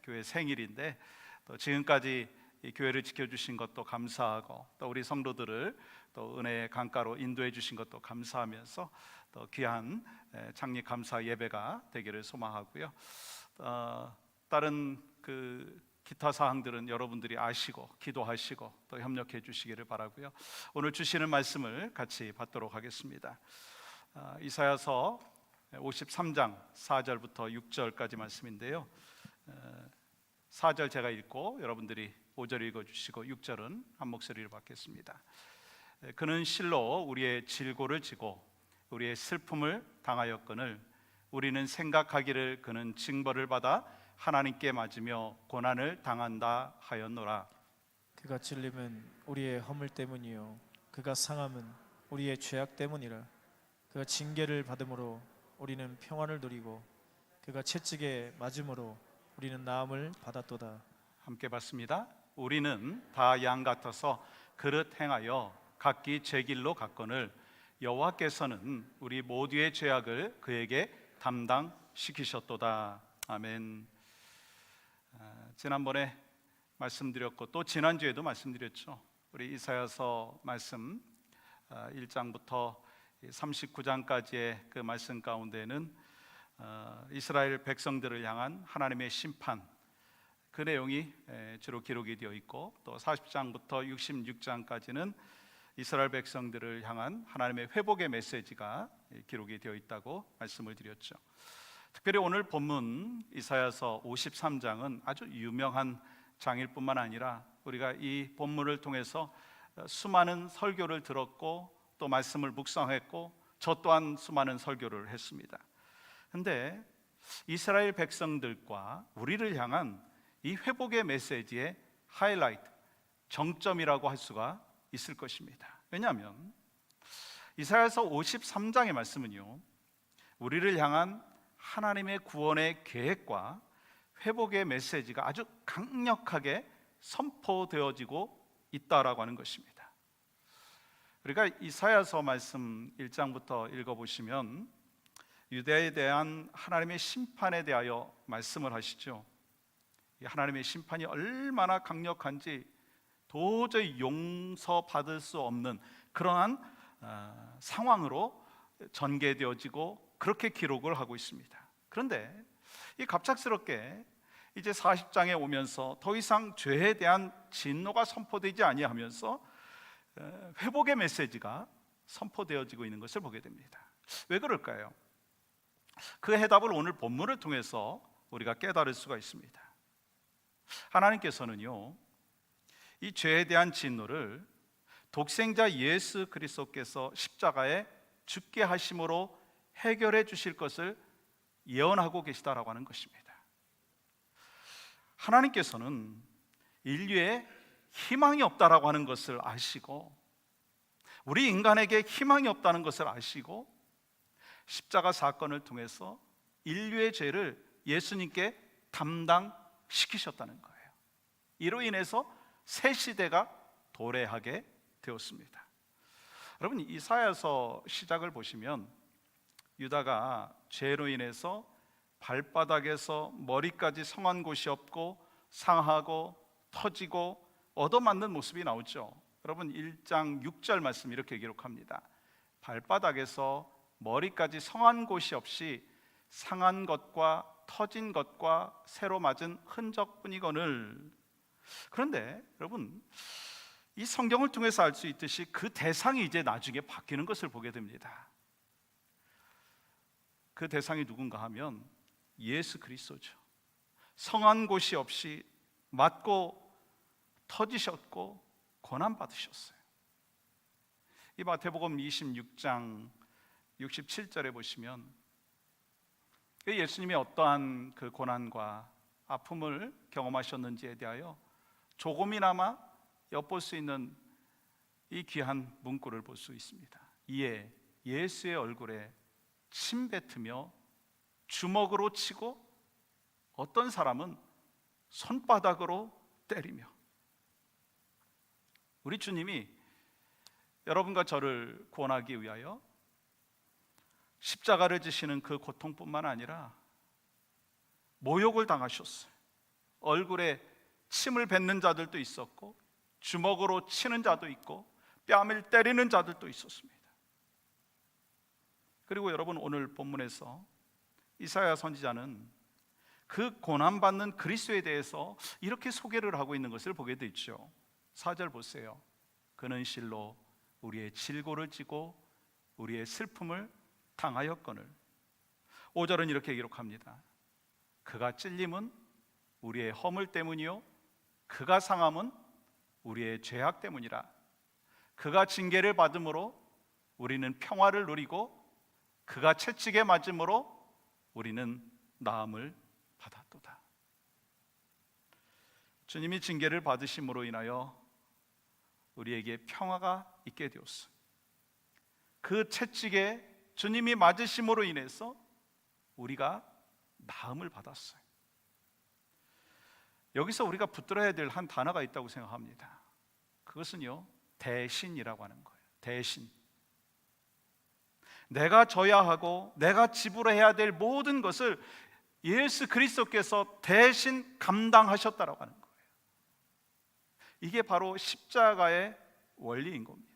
교회 생일인데 또 지금까지 이 교회를 지켜주신 것도 감사하고 또 우리 성도들을 또 은혜의 강가로 인도해 주신 것도 감사하면서 또 귀한 창립 감사 예배가 되기를 소망하고요. 다른 그 기타 사항들은 여러분들이 아시고 기도하시고 또 협력해 주시기를 바라고요. 오늘 주시는 말씀을 같이 받도록 하겠습니다. 이사야서 53장 4절부터 6절까지 말씀인데요. 4절 제가 읽고 여러분들이 5절 읽어주시고 6절은 한 목소리를 받겠습니다. 그는 실로 우리의 질고를 지고 우리의 슬픔을 당하였거늘 우리는 생각하기를 그는 징벌을 받아 하나님께 맞으며 고난을 당한다 하였노라. 그가 찔림은 우리의 허물 때문이요 그가 상함은 우리의 죄악 때문이라. 그가 징계를 받음으로 우리는 평안을 누리고 그가 채찍에 맞음으로 우리는 나음을 받았도다. 함께 봤습니다. 우리는 다 양 같아서 그릇 행하여 각기 제 길로 갔거늘 여호와께서는 우리 모두의 죄악을 그에게 담당시키셨도다. 아멘. 지난번에 말씀드렸고 또 지난주에도 말씀드렸죠. 우리 이사야서 말씀 1장부터 39장까지의 그 말씀 가운데는 이스라엘 백성들을 향한 하나님의 심판 그 내용이 주로 기록이 되어 있고 또 40장부터 66장까지는 이스라엘 백성들을 향한 하나님의 회복의 메시지가 기록이 되어 있다고 말씀을 드렸죠. 특별히 오늘 본문 이사야서 53장은 아주 유명한 장일 뿐만 아니라 우리가 이 본문을 통해서 수많은 설교를 들었고 또 말씀을 묵상했고 저 또한 수많은 설교를 했습니다. 그런데 이스라엘 백성들과 우리를 향한 이 회복의 메시지의 하이라이트, 정점이라고 할 수가 있을 것입니다. 왜냐하면 이사야서 53장의 말씀은요 우리를 향한 하나님의 구원의 계획과 회복의 메시지가 아주 강력하게 선포되어지고 있다라고 하는 것입니다. 우리가 이사야서 말씀 1장부터 읽어보시면 유대에 대한 하나님의 심판에 대하여 말씀을 하시죠. 이 하나님의 심판이 얼마나 강력한지 도저히 용서받을 수 없는 그러한 상황으로 전개되어지고 그렇게 기록을 하고 있습니다. 그런데 이 갑작스럽게 이제 40장에 오면서 더 이상 죄에 대한 진노가 선포되지 아니하면서 회복의 메시지가 선포되어지고 있는 것을 보게 됩니다. 왜 그럴까요? 그 해답을 오늘 본문을 통해서 우리가 깨달을 수가 있습니다. 하나님께서는요 이 죄에 대한 진노를 독생자 예수 그리스도께서 십자가에 죽게 하심으로 해결해 주실 것을 예언하고 계시다라고 하는 것입니다. 하나님께서는 인류에 희망이 없다라고 하는 것을 아시고, 우리 인간에게 희망이 없다는 것을 아시고, 십자가 사건을 통해서 인류의 죄를 예수님께 담당시키셨다는 거예요. 이로 인해서 새 시대가 도래하게 되었습니다. 여러분, 이사야서 시작을 보시면 유다가 죄로 인해서 발바닥에서 머리까지 성한 곳이 없고 상하고 터지고 얻어맞는 모습이 나오죠. 여러분, 1장 6절 말씀 이렇게 기록합니다. 발바닥에서 머리까지 성한 곳이 없이 상한 것과 터진 것과 새로 맞은 흔적뿐이거늘. 그런데 여러분, 이 성경을 통해서 알 수 있듯이 그 대상이 이제 나중에 바뀌는 것을 보게 됩니다. 그 대상이 누군가 하면 예수 그리스도죠. 성한 곳이 없이 맞고 터지셨고 고난 받으셨어요. 이 마태복음 26장 67절에 보시면 예수님이 어떠한 그 고난과 아픔을 경험하셨는지에 대하여 조금이나마 엿볼 수 있는 이 귀한 문구를 볼 수 있습니다. 이에 예수의 얼굴에 침 뱉으며 주먹으로 치고 어떤 사람은 손바닥으로 때리며. 우리 주님이 여러분과 저를 구원하기 위하여 십자가를 지시는 그 고통뿐만 아니라 모욕을 당하셨어요. 얼굴에 침을 뱉는 자들도 있었고 주먹으로 치는 자도 있고 뺨을 때리는 자들도 있었습니다. 그리고 여러분, 오늘 본문에서 이사야 선지자는 그 고난받는 그리스도에 대해서 이렇게 소개를 하고 있는 것을 보게 되죠. 4절 보세요. 그는 실로 우리의 질고를 지고 우리의 슬픔을 당하였거늘. 5절은 이렇게 기록합니다. 그가 찔림은 우리의 허물 때문이요 그가 상함은 우리의 죄악 때문이라. 그가 징계를 받음으로 우리는 평화를 누리고 그가 채찍에 맞음으로 우리는 나음을 받았도다. 주님이 징계를 받으심으로 인하여 우리에게 평화가 있게 되었어요. 그 채찍에 주님이 맞으심으로 인해서 우리가 나음을 받았어요. 여기서 우리가 붙들어야 될 한 단어가 있다고 생각합니다. 그것은요, 대신이라고 하는 거예요. 대신. 내가 져야 하고 내가 지불해야 될 모든 것을 예수 그리스도께서 대신 감당하셨다라고 하는 거예요. 이게 바로 십자가의 원리인 겁니다.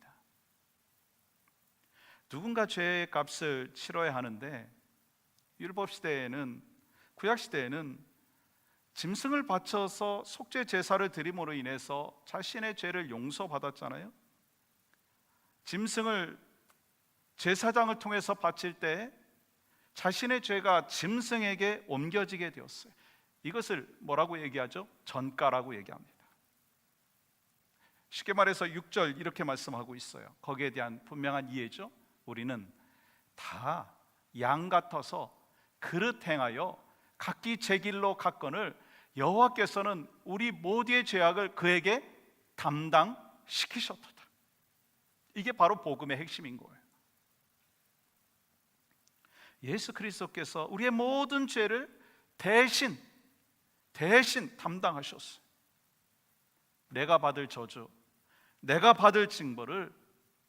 누군가 죄의 값을 치러야 하는데, 율법 시대에는, 구약 시대에는 짐승을 바쳐서 속죄 제사를 드림으로 인해서 자신의 죄를 용서받았잖아요. 짐승을 제사장을 통해서 바칠 때 자신의 죄가 짐승에게 옮겨지게 되었어요. 이것을 뭐라고 얘기하죠? 전가라고 얘기합니다. 쉽게 말해서 6절 이렇게 말씀하고 있어요. 거기에 대한 분명한 이해죠. 우리는 다 양 같아서 그릇 행하여 각기 제 길로 갔거늘 여호와께서는 우리 모두의 죄악을 그에게 담당시키셨도다. 이게 바로 복음의 핵심인 거예요. 예수 그리스도께서 우리의 모든 죄를 대신 담당하셨어요. 내가 받을 저주, 내가 받을 징벌을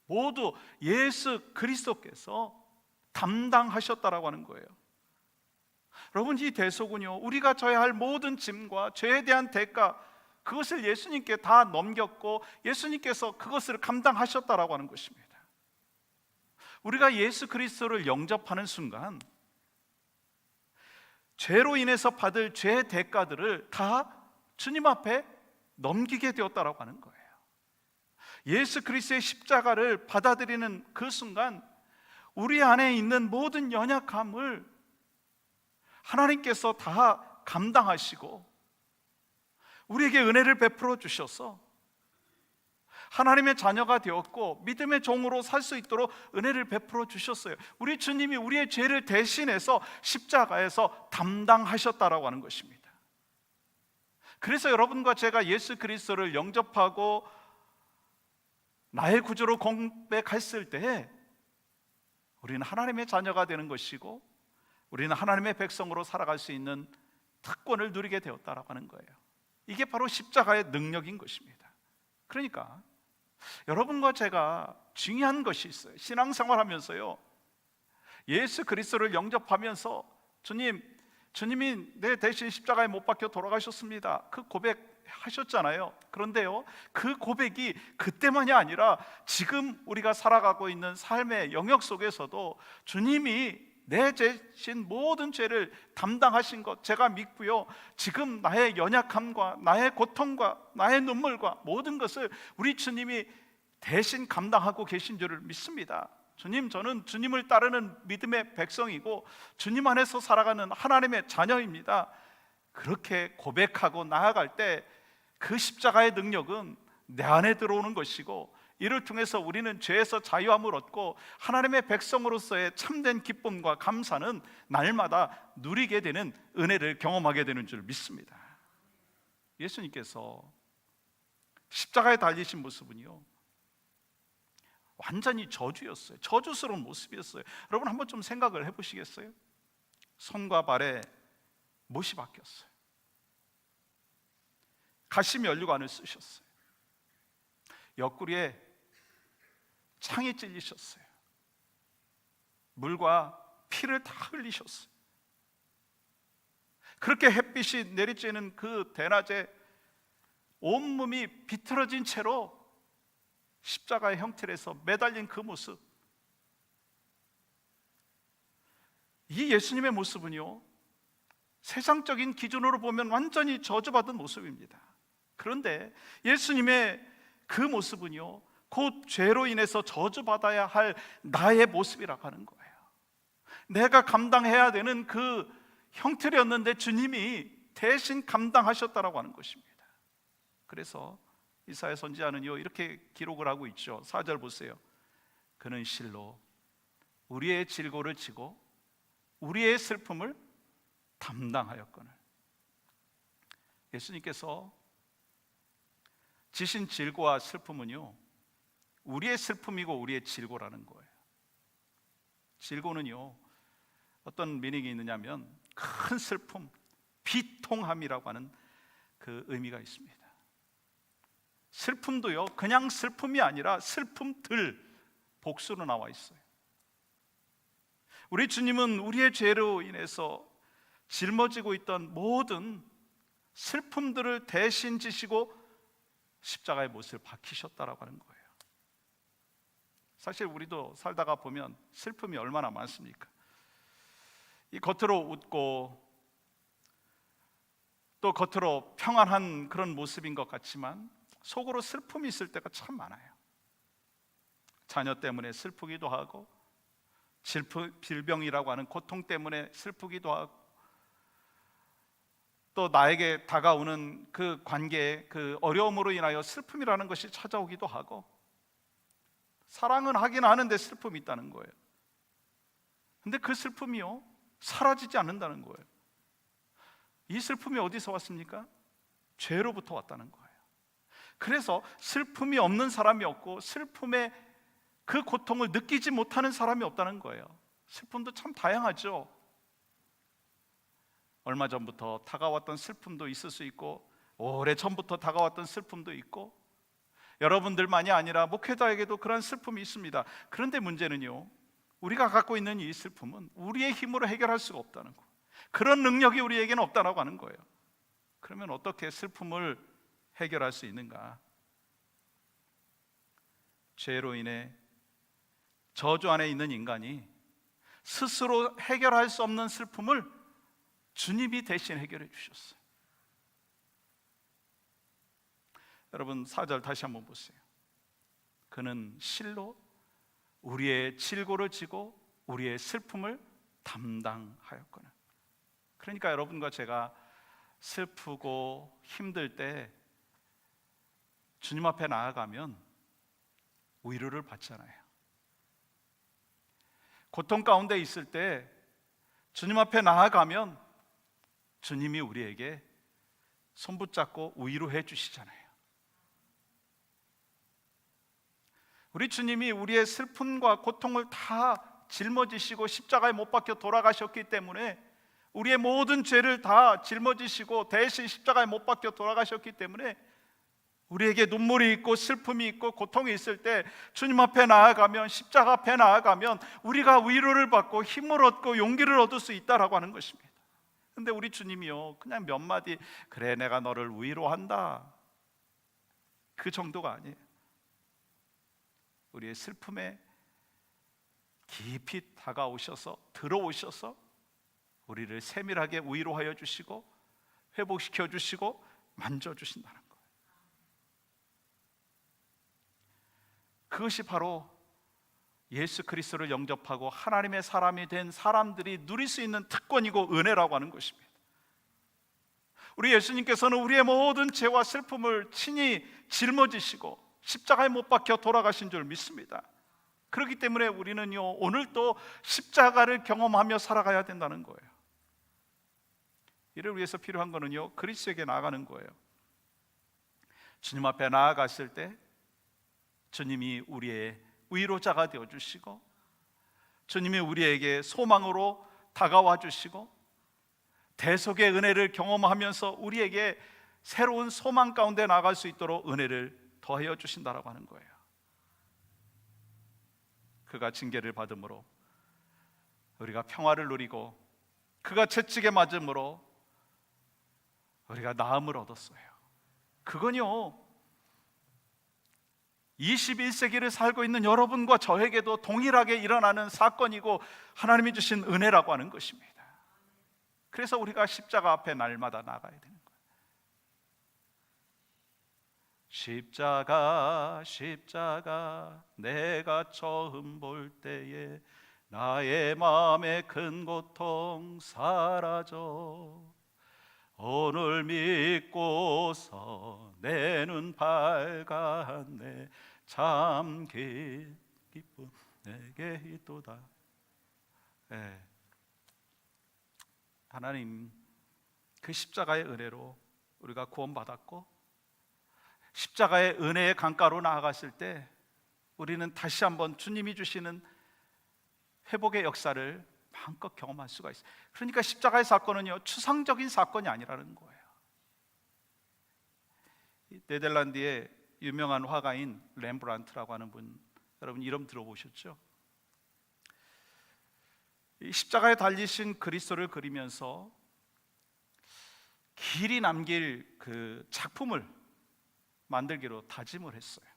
모두 예수 그리스도께서 담당하셨다라고 하는 거예요. 여러분, 이 대속은요, 우리가 져야 할 모든 짐과 죄에 대한 대가, 그것을 예수님께 다 넘겼고 예수님께서 그것을 감당하셨다라고 하는 것입니다. 우리가 예수 그리스도를 영접하는 순간 죄로 인해서 받을 죄의 대가들을 다 주님 앞에 넘기게 되었다라고 하는 거예요. 예수 그리스도의 십자가를 받아들이는 그 순간 우리 안에 있는 모든 연약함을 하나님께서 다 감당하시고 우리에게 은혜를 베풀어 주셔서 하나님의 자녀가 되었고 믿음의 종으로 살 수 있도록 은혜를 베풀어 주셨어요. 우리 주님이 우리의 죄를 대신해서 십자가에서 담당하셨다라고 하는 것입니다. 그래서 여러분과 제가 예수 그리스도를 영접하고 나의 구주로 공백했을 때 우리는 하나님의 자녀가 되는 것이고 우리는 하나님의 백성으로 살아갈 수 있는 특권을 누리게 되었다라고 하는 거예요. 이게 바로 십자가의 능력인 것입니다. 그러니까 여러분과 제가 중요한 것이 있어요. 신앙생활 하면서요, 예수 그리스도를 영접하면서 주님이 내 대신 십자가에 못 박혀 돌아가셨습니다, 그 고백하셨잖아요. 그런데요, 그 고백이 그때만이 아니라 지금 우리가 살아가고 있는 삶의 영역 속에서도 주님이 내 대신 모든 죄를 담당하신 것 제가 믿고요, 지금 나의 연약함과 나의 고통과 나의 눈물과 모든 것을 우리 주님이 대신 감당하고 계신 줄을 믿습니다. 주님, 저는 주님을 따르는 믿음의 백성이고 주님 안에서 살아가는 하나님의 자녀입니다. 그렇게 고백하고 나아갈 때 그 십자가의 능력은 내 안에 들어오는 것이고, 이를 통해서 우리는 죄에서 자유함을 얻고 하나님의 백성으로서의 참된 기쁨과 감사는 날마다 누리게 되는 은혜를 경험하게 되는 줄 믿습니다. 예수님께서 십자가에 달리신 모습은요, 완전히 저주였어요. 저주스러운 모습이었어요. 여러분 한번 좀 생각을 해보시겠어요? 손과 발에 못이 박혔어요. 가시면류관을 쓰셨어요. 옆구리에 창이 찔리셨어요. 물과 피를 다 흘리셨어요. 그렇게 햇빛이 내리쬐는 그 대낮에 온몸이 비틀어진 채로 십자가의 형틀에서 매달린 그 모습, 이 예수님의 모습은요, 세상적인 기준으로 보면 완전히 저주받은 모습입니다. 그런데 예수님의 그 모습은요, 곧 죄로 인해서 저주받아야 할 나의 모습이라고 하는 거예요. 내가 감당해야 되는 그 형틀이었는데 주님이 대신 감당하셨다라고 하는 것입니다. 그래서 이사야 선지자는요, 이렇게 기록을 하고 있죠. 4절 보세요. 그는 실로 우리의 질고를 지고 우리의 슬픔을 담당하였거늘. 예수님께서 지신 질고와 슬픔은요, 우리의 슬픔이고 우리의 질고라는 거예요. 질고는요, 어떤 미닝이 있느냐면 큰 슬픔, 비통함이라고 하는 그 의미가 있습니다. 슬픔도요, 그냥 슬픔이 아니라 슬픔들, 복수로 나와 있어요. 우리 주님은 우리의 죄로 인해서 짊어지고 있던 모든 슬픔들을 대신 지시고 십자가의 못을 박히셨다라고 하는 거예요. 사실 우리도 살다가 보면 슬픔이 얼마나 많습니까? 이 겉으로 웃고 또 겉으로 평안한 그런 모습인 것 같지만 속으로 슬픔이 있을 때가 참 많아요. 자녀 때문에 슬프기도 하고, 질병이라고 하는 고통 때문에 슬프기도 하고, 또 나에게 다가오는 그 관계의 그 어려움으로 인하여 슬픔이라는 것이 찾아오기도 하고, 사랑은 하긴 하는데 슬픔이 있다는 거예요. 근데 그 슬픔이요, 사라지지 않는다는 거예요. 이 슬픔이 어디서 왔습니까? 죄로부터 왔다는 거예요. 그래서 슬픔이 없는 사람이 없고 슬픔의 그 고통을 느끼지 못하는 사람이 없다는 거예요. 슬픔도 참 다양하죠. 얼마 전부터 다가왔던 슬픔도 있을 수 있고, 오래 전부터 다가왔던 슬픔도 있고, 여러분들만이 아니라 목회자에게도 그런 슬픔이 있습니다. 그런데 문제는요, 우리가 갖고 있는 이 슬픔은 우리의 힘으로 해결할 수가 없다는 거예요. 그런 능력이 우리에게는 없다라고 하는 거예요. 그러면 어떻게 슬픔을 해결할 수 있는가? 죄로 인해 저주 안에 있는 인간이 스스로 해결할 수 없는 슬픔을 주님이 대신 해결해 주셨어요. 여러분 4절 다시 한번 보세요. 그는 실로 우리의 질고를 지고 우리의 슬픔을 담당하였거늘. 그러니까 여러분과 제가 슬프고 힘들 때 주님 앞에 나아가면 위로를 받잖아요. 고통 가운데 있을 때 주님 앞에 나아가면 주님이 우리에게 손 붙잡고 위로해 주시잖아요. 우리 주님이 우리의 슬픔과 고통을 다 짊어지시고 십자가에 못 박혀 돌아가셨기 때문에, 우리의 모든 죄를 다 짊어지시고 대신 십자가에 못 박혀 돌아가셨기 때문에, 우리에게 눈물이 있고 슬픔이 있고 고통이 있을 때 주님 앞에 나아가면, 십자가 앞에 나아가면 우리가 위로를 받고 힘을 얻고 용기를 얻을 수 있다라고 하는 것입니다. 근데 우리 주님이요, 그냥 몇 마디 그래 내가 너를 위로한다, 그 정도가 아니에요. 우리의 슬픔에 깊이 다가오셔서, 들어오셔서 우리를 세밀하게 위로하여 주시고 회복시켜 주시고 만져주신다는 거예요. 그것이 바로 예수 그리스도를 영접하고 하나님의 사람이 된 사람들이 누릴 수 있는 특권이고 은혜라고 하는 것입니다. 우리 예수님께서는 우리의 모든 죄와 슬픔을 친히 짊어지시고 십자가에 못 박혀 돌아가신 줄 믿습니다. 그렇기 때문에 우리는요, 오늘도 십자가를 경험하며 살아가야 된다는 거예요. 이를 위해서 필요한 거는요, 그리스도에게 나아가는 거예요. 주님 앞에 나아갔을 때 주님이 우리의 위로자가 되어주시고, 주님이 우리에게 소망으로 다가와 주시고, 대속의 은혜를 경험하면서 우리에게 새로운 소망 가운데 나아갈 수 있도록 은혜를 더하여 주신다라고 하는 거예요. 그가 징계를 받음으로 우리가 평화를 누리고, 그가 채찍에 맞음으로 우리가 나음을 얻었어요. 그건요, 21세기를 살고 있는 여러분과 저에게도 동일하게 일어나는 사건이고 하나님이 주신 은혜라고 하는 것입니다. 그래서 우리가 십자가 앞에 날마다 나가야 되는 거예요. 십자가 십자가 내가 처음 볼 때에 나의 마음의 큰 고통 사라져, 오늘 믿고서 내 눈 밝았네, 참 기쁨 내게 있도다. 하나님, 그 십자가의 은혜로 우리가 구원받았고, 십자가의 은혜의 강가로 나아갔을 때 우리는 다시 한번 주님이 주시는 회복의 역사를 마음껏 경험할 수가 있어요. 그러니까 십자가의 사건은요, 추상적인 사건이 아니라는 거예요. 네덜란드의 유명한 화가인 렘브란트라고 하는 분, 여러분 이름 들어보셨죠? 이 십자가에 달리신 그리스도를 그리면서 길이 남길 그 작품을 만들기로 다짐을 했어요.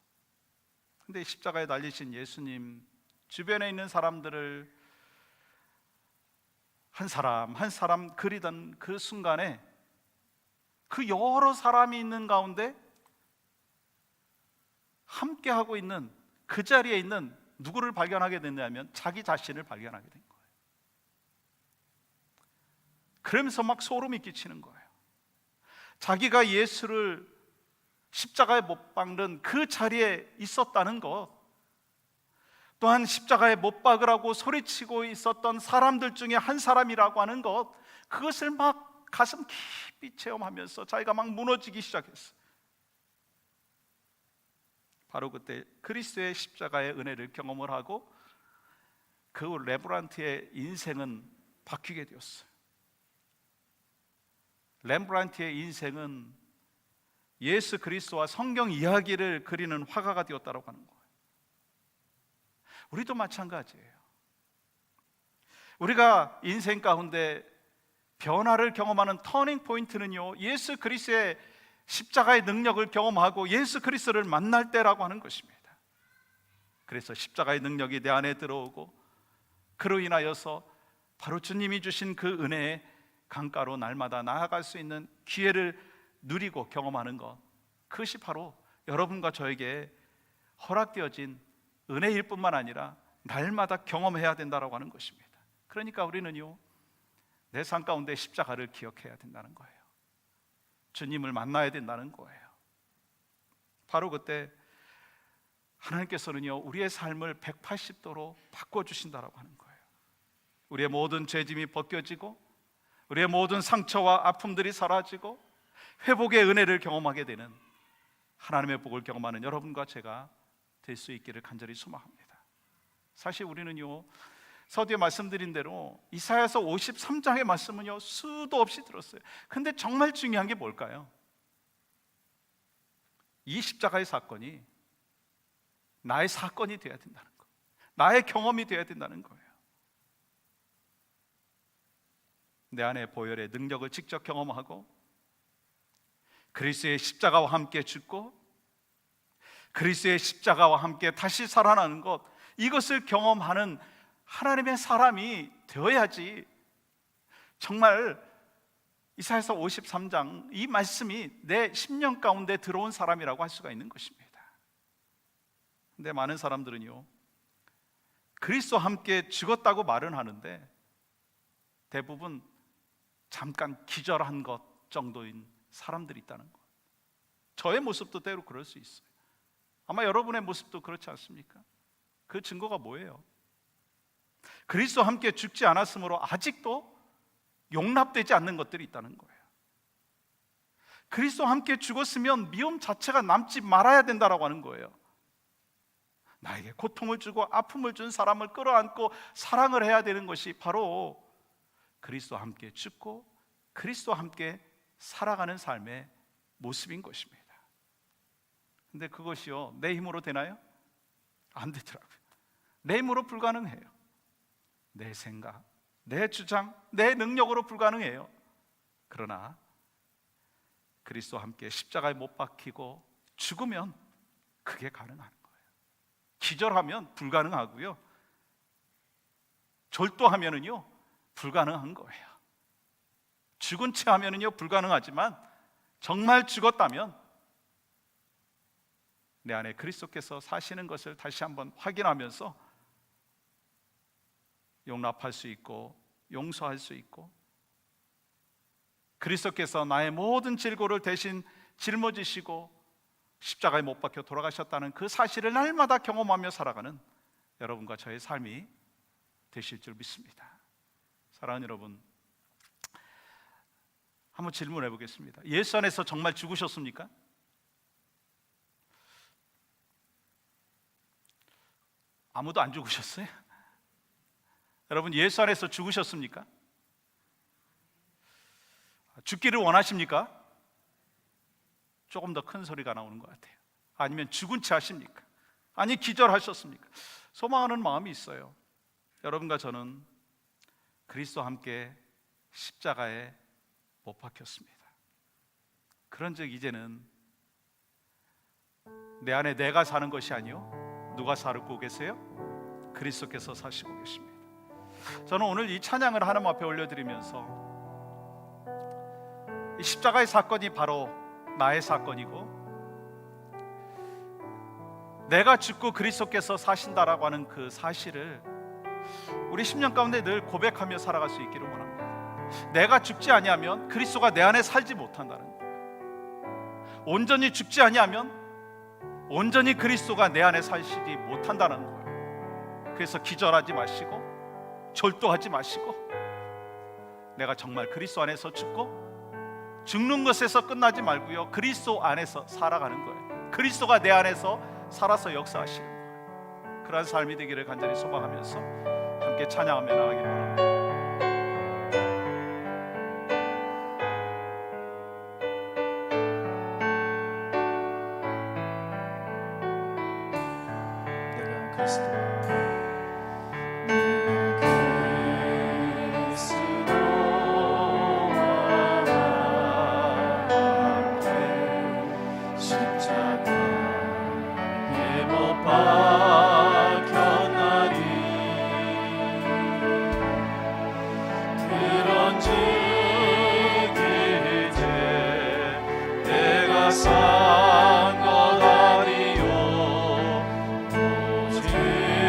근데 십자가에 달리신 예수님 주변에 있는 사람들을 한 사람 한 사람 그리던 그 순간에, 그 여러 사람이 있는 가운데 함께 하고 있는 그 자리에 있는 누구를 발견하게 됐냐면 자기 자신을 발견하게 된 거예요. 그러면서 막 소름이 끼치는 거예요. 자기가 예수를 십자가에 못 박는 그 자리에 있었다는 것, 또한 십자가에 못 박으라고 소리치고 있었던 사람들 중에 한 사람이라고 하는 것, 그것을 막 가슴 깊이 체험하면서 자기가 막 무너지기 시작했어요. 바로 그때 그리스도의 십자가의 은혜를 경험을 하고 그 렘브란트의 인생은 바뀌게 되었어요. 렘브란트의 인생은 예수 그리스도와 성경 이야기를 그리는 화가가 되었다고 하는 거예요. 우리도 마찬가지예요. 우리가 인생 가운데 변화를 경험하는 터닝 포인트는요, 예수 그리스도의 십자가의 능력을 경험하고 예수 그리스도를 만날 때라고 하는 것입니다. 그래서 십자가의 능력이 내 안에 들어오고, 그로 인하여서 바로 주님이 주신 그 은혜의 강가로 날마다 나아갈 수 있는 기회를 누리고 경험하는 것, 그것이 바로 여러분과 저에게 허락되어진 은혜일 뿐만 아니라 날마다 경험해야 된다고 하는 것입니다. 그러니까 우리는요, 내 삶 가운데 십자가를 기억해야 된다는 거예요. 주님을 만나야 된다는 거예요. 바로 그때 하나님께서는요 우리의 삶을 180도로 바꿔주신다라고 하는 거예요. 우리의 모든 죄짐이 벗겨지고 우리의 모든 상처와 아픔들이 사라지고 회복의 은혜를 경험하게 되는 하나님의 복을 경험하는 여러분과 제가 될 수 있기를 간절히 소망합니다. 사실 우리는요 서두에 말씀드린 대로 이사야서 53장의 말씀은요 수도 없이 들었어요. 근데 정말 중요한 게 뭘까요? 이 십자가의 사건이 나의 사건이 되어야 된다는 거, 나의 경험이 되어야 된다는 거예요. 내 안에 보혈의 능력을 직접 경험하고 그리스도의 십자가와 함께 죽고 그리스도의 십자가와 함께 다시 살아나는 것, 이것을 경험하는 하나님의 사람이 되어야지 정말 이사야서 53장 이 말씀이 내 심령 가운데 들어온 사람이라고 할 수가 있는 것입니다. 근데 많은 사람들은요 그리스도와 함께 죽었다고 말은 하는데 대부분 잠깐 기절한 것 정도인 사람들이 있다는 것. 저의 모습도 때로 그럴 수 있어요. 아마 여러분의 모습도 그렇지 않습니까? 그 증거가 뭐예요? 그리스도와 함께 죽지 않았으므로 아직도 용납되지 않는 것들이 있다는 거예요. 그리스도와 함께 죽었으면 미움 자체가 남지 말아야 된다라고 하는 거예요. 나에게 고통을 주고 아픔을 준 사람을 끌어안고 사랑을 해야 되는 것이 바로 그리스도와 함께 죽고 그리스도와 함께 살아가는 삶의 모습인 것입니다. 근데 그것이요 내 힘으로 되나요? 안 되더라고요. 내 힘으로 불가능해요. 내 생각, 내 주장, 내 능력으로 불가능해요. 그러나 그리스도와 함께 십자가에 못 박히고 죽으면 그게 가능한 거예요. 기절하면 불가능하고요 절도하면은요 불가능한 거예요. 죽은 채 하면은요 불가능하지만 정말 죽었다면 내 안에 그리스도께서 사시는 것을 다시 한번 확인하면서 용납할 수 있고 용서할 수 있고 그리스도께서 나의 모든 질고를 대신 짊어지시고 십자가에 못 박혀 돌아가셨다는 그 사실을 날마다 경험하며 살아가는 여러분과 저의 삶이 되실 줄 믿습니다. 사랑하는 여러분, 한번 질문해 보겠습니다. 예수 안에서 정말 죽으셨습니까? 아무도 안 죽으셨어요? 여러분 예수 안에서 죽으셨습니까? 죽기를 원하십니까? 조금 더 큰 소리가 나오는 것 같아요. 아니면 죽은 채 하십니까? 아니 기절하셨습니까? 소망하는 마음이 있어요. 여러분과 저는 그리스도와 함께 십자가에 못 박혔습니다. 그런즉 이제는 내 안에 내가 사는 것이 아니요 누가 살고 계세요? 그리스도께서 사시고 계십니다. 저는 오늘 이 찬양을 하나님 앞에 올려드리면서 이 십자가의 사건이 바로 나의 사건이고 내가 죽고 그리스도께서 사신다라고 하는 그 사실을 우리 10년 가운데 늘 고백하며 살아갈 수 있기를 원합니다. 내가 죽지 아니하면 그리스도가 내 안에 살지 못한다는 거예요. 온전히 죽지 아니하면 온전히 그리스도가 내 안에 살지 못한다는 거예요. 그래서 기절하지 마시고 절도하지 마시고 내가 정말 그리스도 안에서 죽고 죽는 것에서 끝나지 말고요 그리스도 안에서 살아가는 거예요. 그리스도가 내 안에서 살아서 역사하시는 거예요. 그러한 삶이 되기를 간절히 소망하면서 함께 찬양하며 나가기 바랍니다. 내가 그리스도 산 것 아니요 오직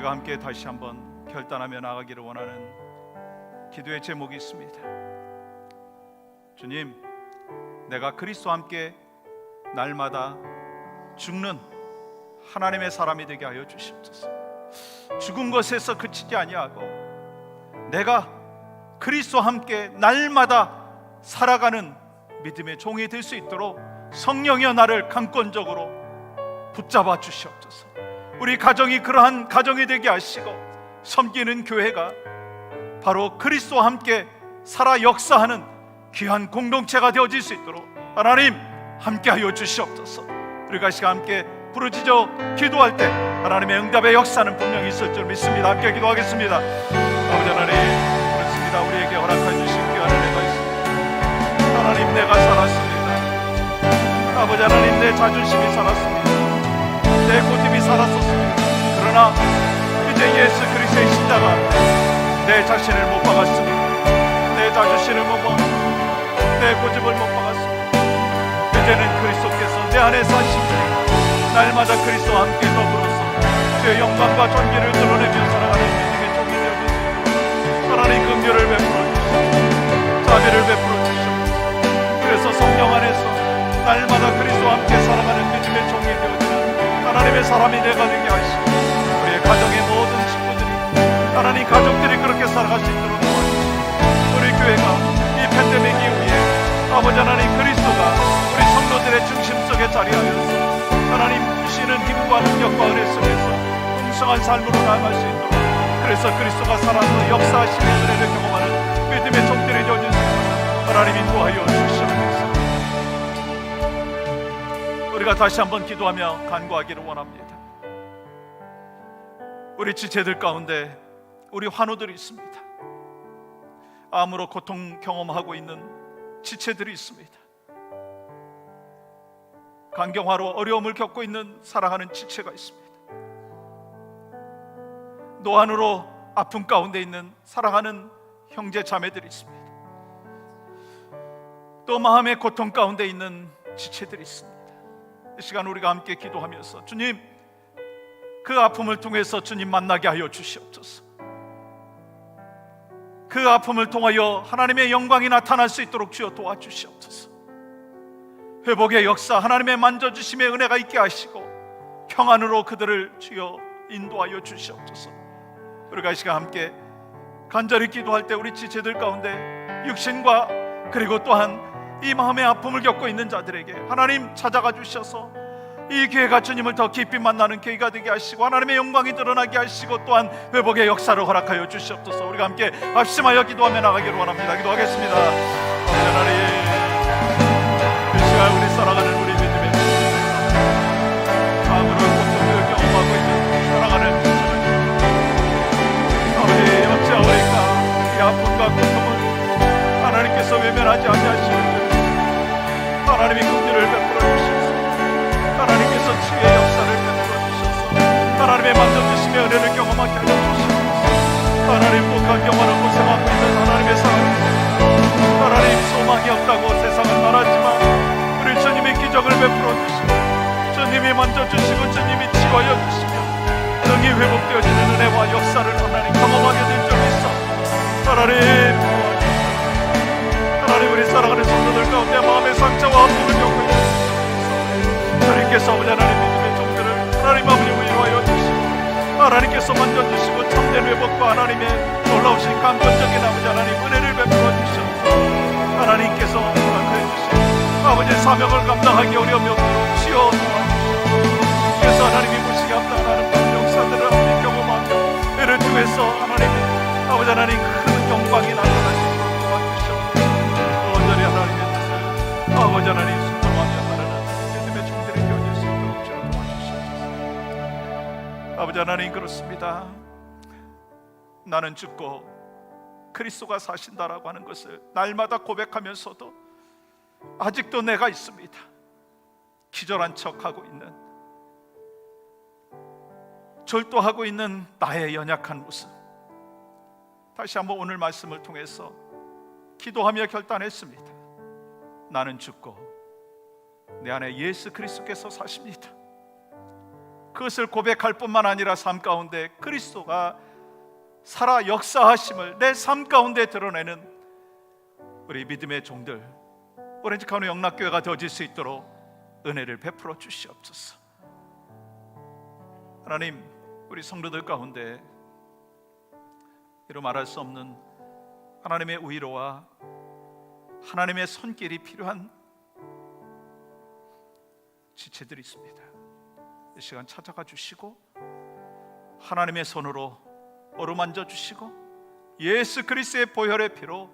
우리가 함께 다시 한번 결단하며 나가기를 원하는 기도의 제목이 있습니다. 주님, 내가 그리스도와 함께 날마다 죽는 하나님의 사람이 되게 하여 주시옵소서. 죽은 것에서 그치지 아니하고 내가 그리스도와 함께 날마다 살아가는 믿음의 종이 될 수 있도록 성령이여 나를 강권적으로 붙잡아 주시옵소서. 우리 가정이 그러한 가정이 되게 하시고 섬기는 교회가 바로 그리스도와 함께 살아 역사하는 귀한 공동체가 되어질 수 있도록 하나님 함께하여 주시옵소서. 우리가 시간 함께 부르짖어 기도할 때 하나님의 응답의 역사는 분명히 있을 줄 믿습니다. 함께 기도하겠습니다. 아버지 하나님, 그렇습니다. 우리에게 허락해 주신 귀한 은혜가 있습니다. 하나님, 내가 살았습니다. 아버지 하나님, 내 자존심이 살았습니다. 내 고집이 살았었습니다. 그러나 이제 예수 그리스도의 십자가 내 자신을 못 박았습니다. 내 자존심을 못 박았습니다. 내 고집을 못 박았습니다. 이제는 그리스도께서 내 안에 사시니 날마다 그리스도와 함께 더불어서 주의 영광과 존귀를 드러내며 살아가는 믿음의 종이 되어주시고 하나님 긍휼을 베풀어 주시고 자비를 베풀어 주시고 그래서 성령 안에서 날마다 그리스도와 함께 살아가는 믿음의 종이 되어주는 하나님의 사람이 내가 되게 하시고 우리의 가정의 모든 친구들이 하나님 가족들이 그렇게 살아갈 수 있도록 도와주시고 우리 교회가 이 팬데믹 이후에 아버지 하나님 그리스도가 우리 성도들의 중심 속에 자리하여서 하나님 주시는 힘과 능력과 은혜 속에서 풍성한 삶으로 나아갈 수 있도록 그래서 그리스도가 살아서 역사하시는 은혜를 경험하는 믿음의 종들이 되어줄 수 있도록 하나님 인도하여 주시옵소서. 우리가 다시 한번 기도하며 간구하기를 원합니다. 우리 지체들 가운데 우리 환우들이 있습니다. 암으로 고통 경험하고 있는 지체들이 있습니다. 간경화로 어려움을 겪고 있는 사랑하는 지체가 있습니다. 노안으로 아픔 가운데 있는 사랑하는 형제 자매들이 있습니다. 또 마음의 고통 가운데 있는 지체들이 있습니다. 이 시간 우리가 함께 기도하면서 주님, 그 아픔을 통해서 주님 만나게 하여 주시옵소서. 그 아픔을 통하여 하나님의 영광이 나타날 수 있도록 주여 도와주시옵소서. 회복의 역사, 하나님의 만져주심의 은혜가 있게 하시고 평안으로 그들을 주여 인도하여 주시옵소서. 우리가 이 시간 함께 간절히 기도할 때 우리 지체들 가운데 육신과 그리고 또한 이 마음의 아픔을 겪고 있는 자들에게 하나님 찾아가 주셔서 이 교회가 주님을 더 깊이 만나는 교회가 되게 하시고 하나님의 영광이 드러나게 하시고 또한 회복의 역사를 허락하여 주시옵소서. 우리가 함께 합심하여 기도하며 나가기를 원합니다. 기도하겠습니다. 하나님, 이 시간 우리 살아가는 우리 믿음의 마음으로 고통을 경험하고 있는 살아가는 주님, 아버지 어찌하오리까 이 아픔과 고통을 하나님께서 외면하지 아니하시는 줄 하나님이 긍휼을 베풀어 주시옵소서. 하나님께서 치유의 역사를 베풀어 주셔서 하나님의 만져주심의 은혜를 경험하게 하여 주시옵소서. 하나님 복한 영화를 고생하고 있는 하나님의 사람, 하나님 소망이 없다고 세상은 말하지만 우리 주님이 기적을 베풀어 주시고 주님이 만져주시고 주님이 치유하여 주시며 능히 회복되어지는 은혜와 역사를 하나님 경험하게 될 줄 믿사 하나님 우리 사랑하는 성도들 가운데 마음의 상처와 아픔을 겪고 있는 하나님께서 아버지 하나님 믿음의 종들을 하나님 아버지 위로하여 주시고 하나님께서 만져주시고 참된 회복과 하나님의 놀라우신 강권적인 아버지 하나님 은혜를 베풀어 주셔서 하나님께서 허락해 주신 아버지 사명을 감당하기 어려움이 없도록 치유 도와주시고 그래서 하나님이 무시기 합당하는 역사들을 하나님 경험하며 이를 통해서 하나님 아버지 하나님 큰 영광이 나타날 수 있도록 도와주시옵소서. 온전히 하나님의 뜻을 아버지 하나님 순종하며 따르는 믿음의 종들이 되어질 수 있도록 주여 도와주시옵소서. 아버지 하나님, 그렇습니다. 나는 죽고 그리스도가 사신다라고 하는 것을 날마다 고백하면서도 아직도 내가 있습니다. 기절한 척하고 있는, 절도하고 있는 나의 연약한 모습, 다시 한번 오늘 말씀을 통해서 기도하며 결단했습니다. 나는 죽고 내 안에 예수 그리스도께서 사십니다. 그것을 고백할 뿐만 아니라 삶 가운데 그리스도가 살아 역사하심을 내 삶 가운데 드러내는 우리 믿음의 종들, 오렌지 카운티 영락교회가 되어질 수 있도록 은혜를 베풀어 주시옵소서. 하나님, 우리 성도들 가운데 이루 말할 수 없는 하나님의 위로와 하나님의 손길이 필요한 지체들이 있습니다. 이 시간 찾아가 주시고 하나님의 손으로 어루만져 주시고 예수 그리스도의 보혈의 피로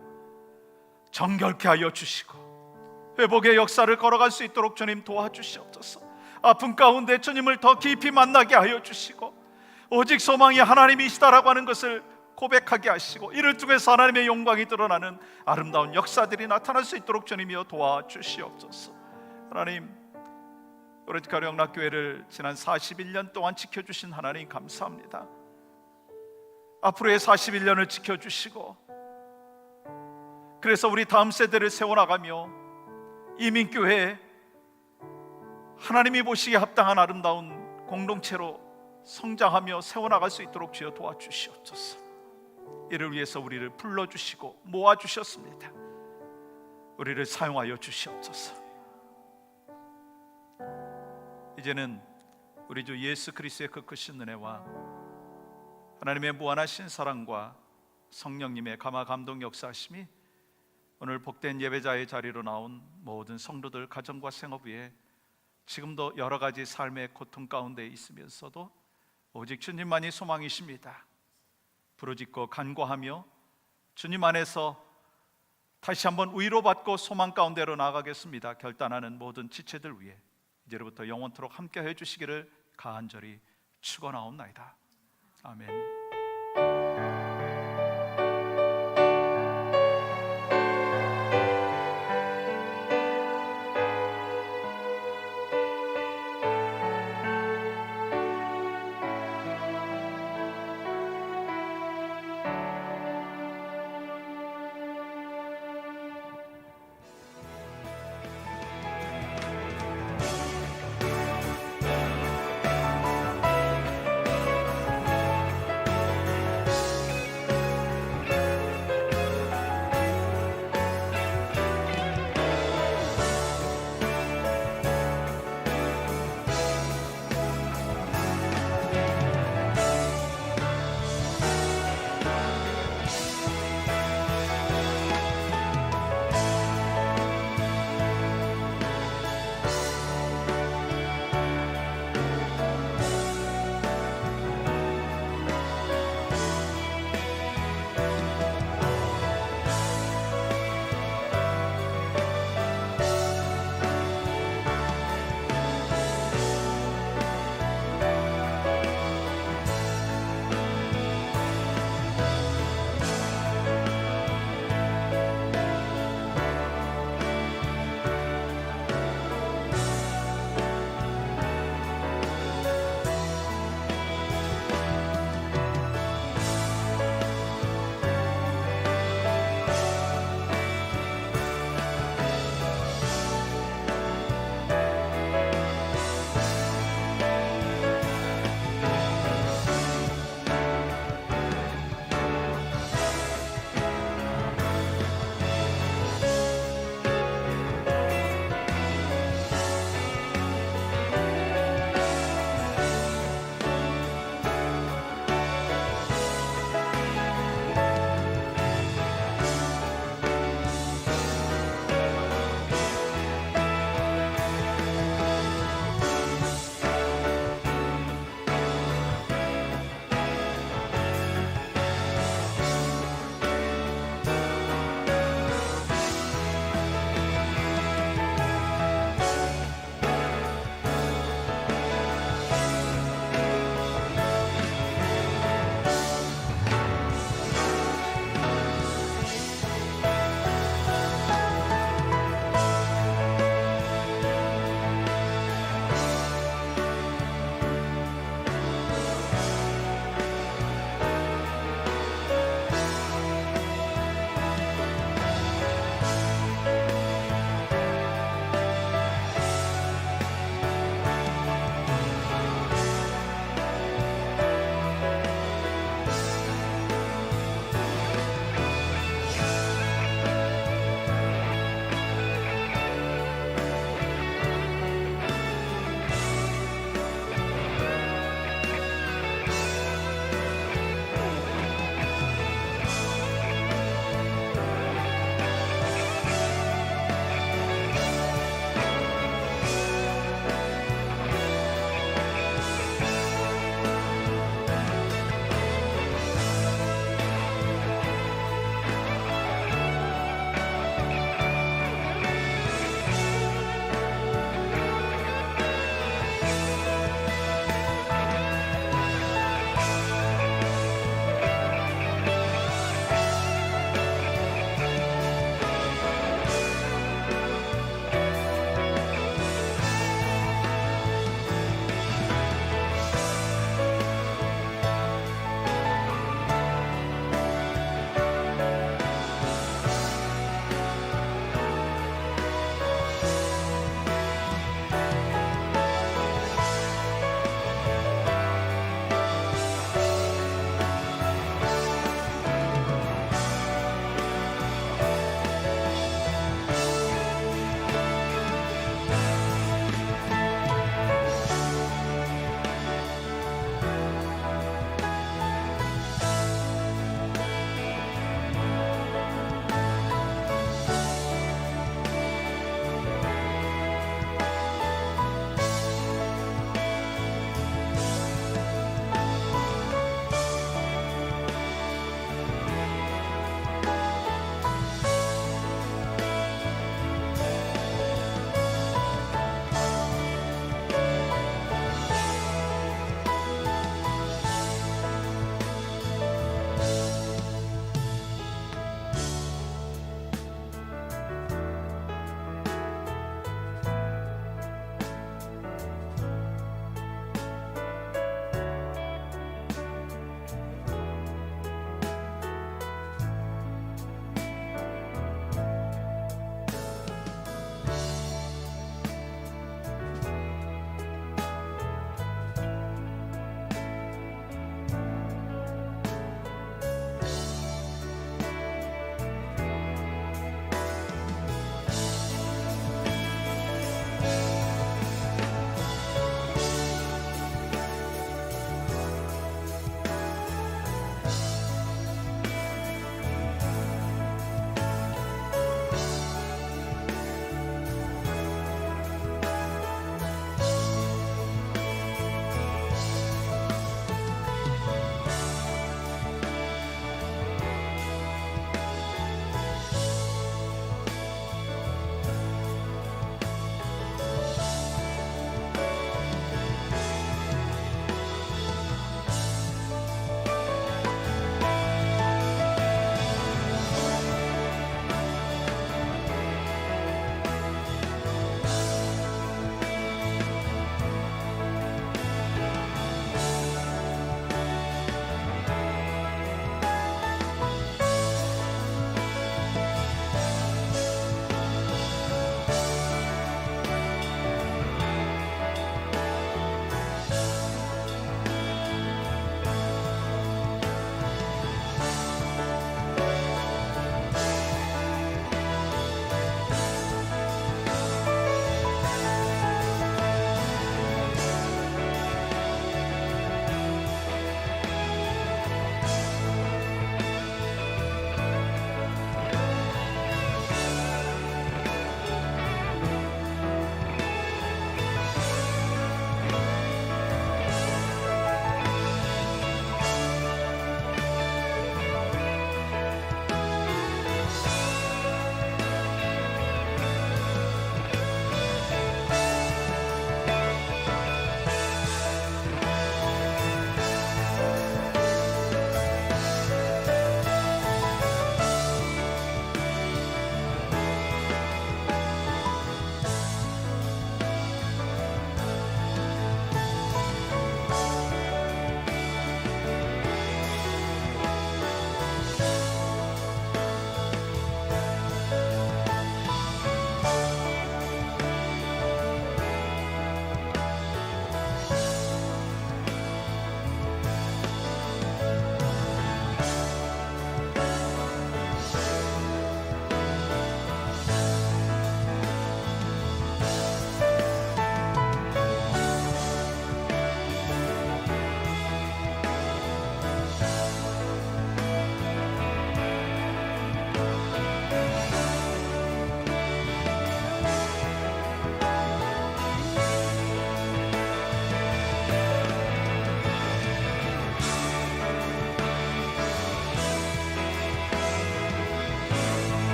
정결케 하여 주시고 회복의 역사를 걸어갈 수 있도록 주님 도와주시옵소서. 아픔 가운데 주님을 더 깊이 만나게 하여 주시고 오직 소망이 하나님이시다라고 하는 것을 고백하게 하시고 이를 통해서 하나님의 영광이 드러나는 아름다운 역사들이 나타날 수 있도록 주님이여 도와주시옵소서. 하나님, 오렌지 카운티 영락교회를 지난 41년 동안 지켜주신 하나님 감사합니다. 앞으로의 41년을 지켜주시고 그래서 우리 다음 세대를 세워나가며 이민교회 하나님이 보시기에 합당한 아름다운 공동체로 성장하며 세워나갈 수 있도록 주여 도와주시옵소서. 이를 위해서 우리를 불러주시고 모아주셨습니다. 우리를 사용하여 주시옵소서. 이제는 우리 주 예수 그리스도의 그 크신 은혜와 하나님의 무한하신 사랑과 성령님의 감화 감동 역사하심이 오늘 복된 예배자의 자리로 나온 모든 성도들 가정과 생업 위에 지금도 여러 가지 삶의 고통 가운데 있으면서도 오직 주님만이 소망이십니다. 부르짖고 간구하며 주님 안에서 다시 한번 위로받고 소망 가운데로 나아가겠습니다 결단하는 모든 지체들 위해 이제로부터 영원토록 함께 해주시기를 간절히 축원하옵나이다. 아멘.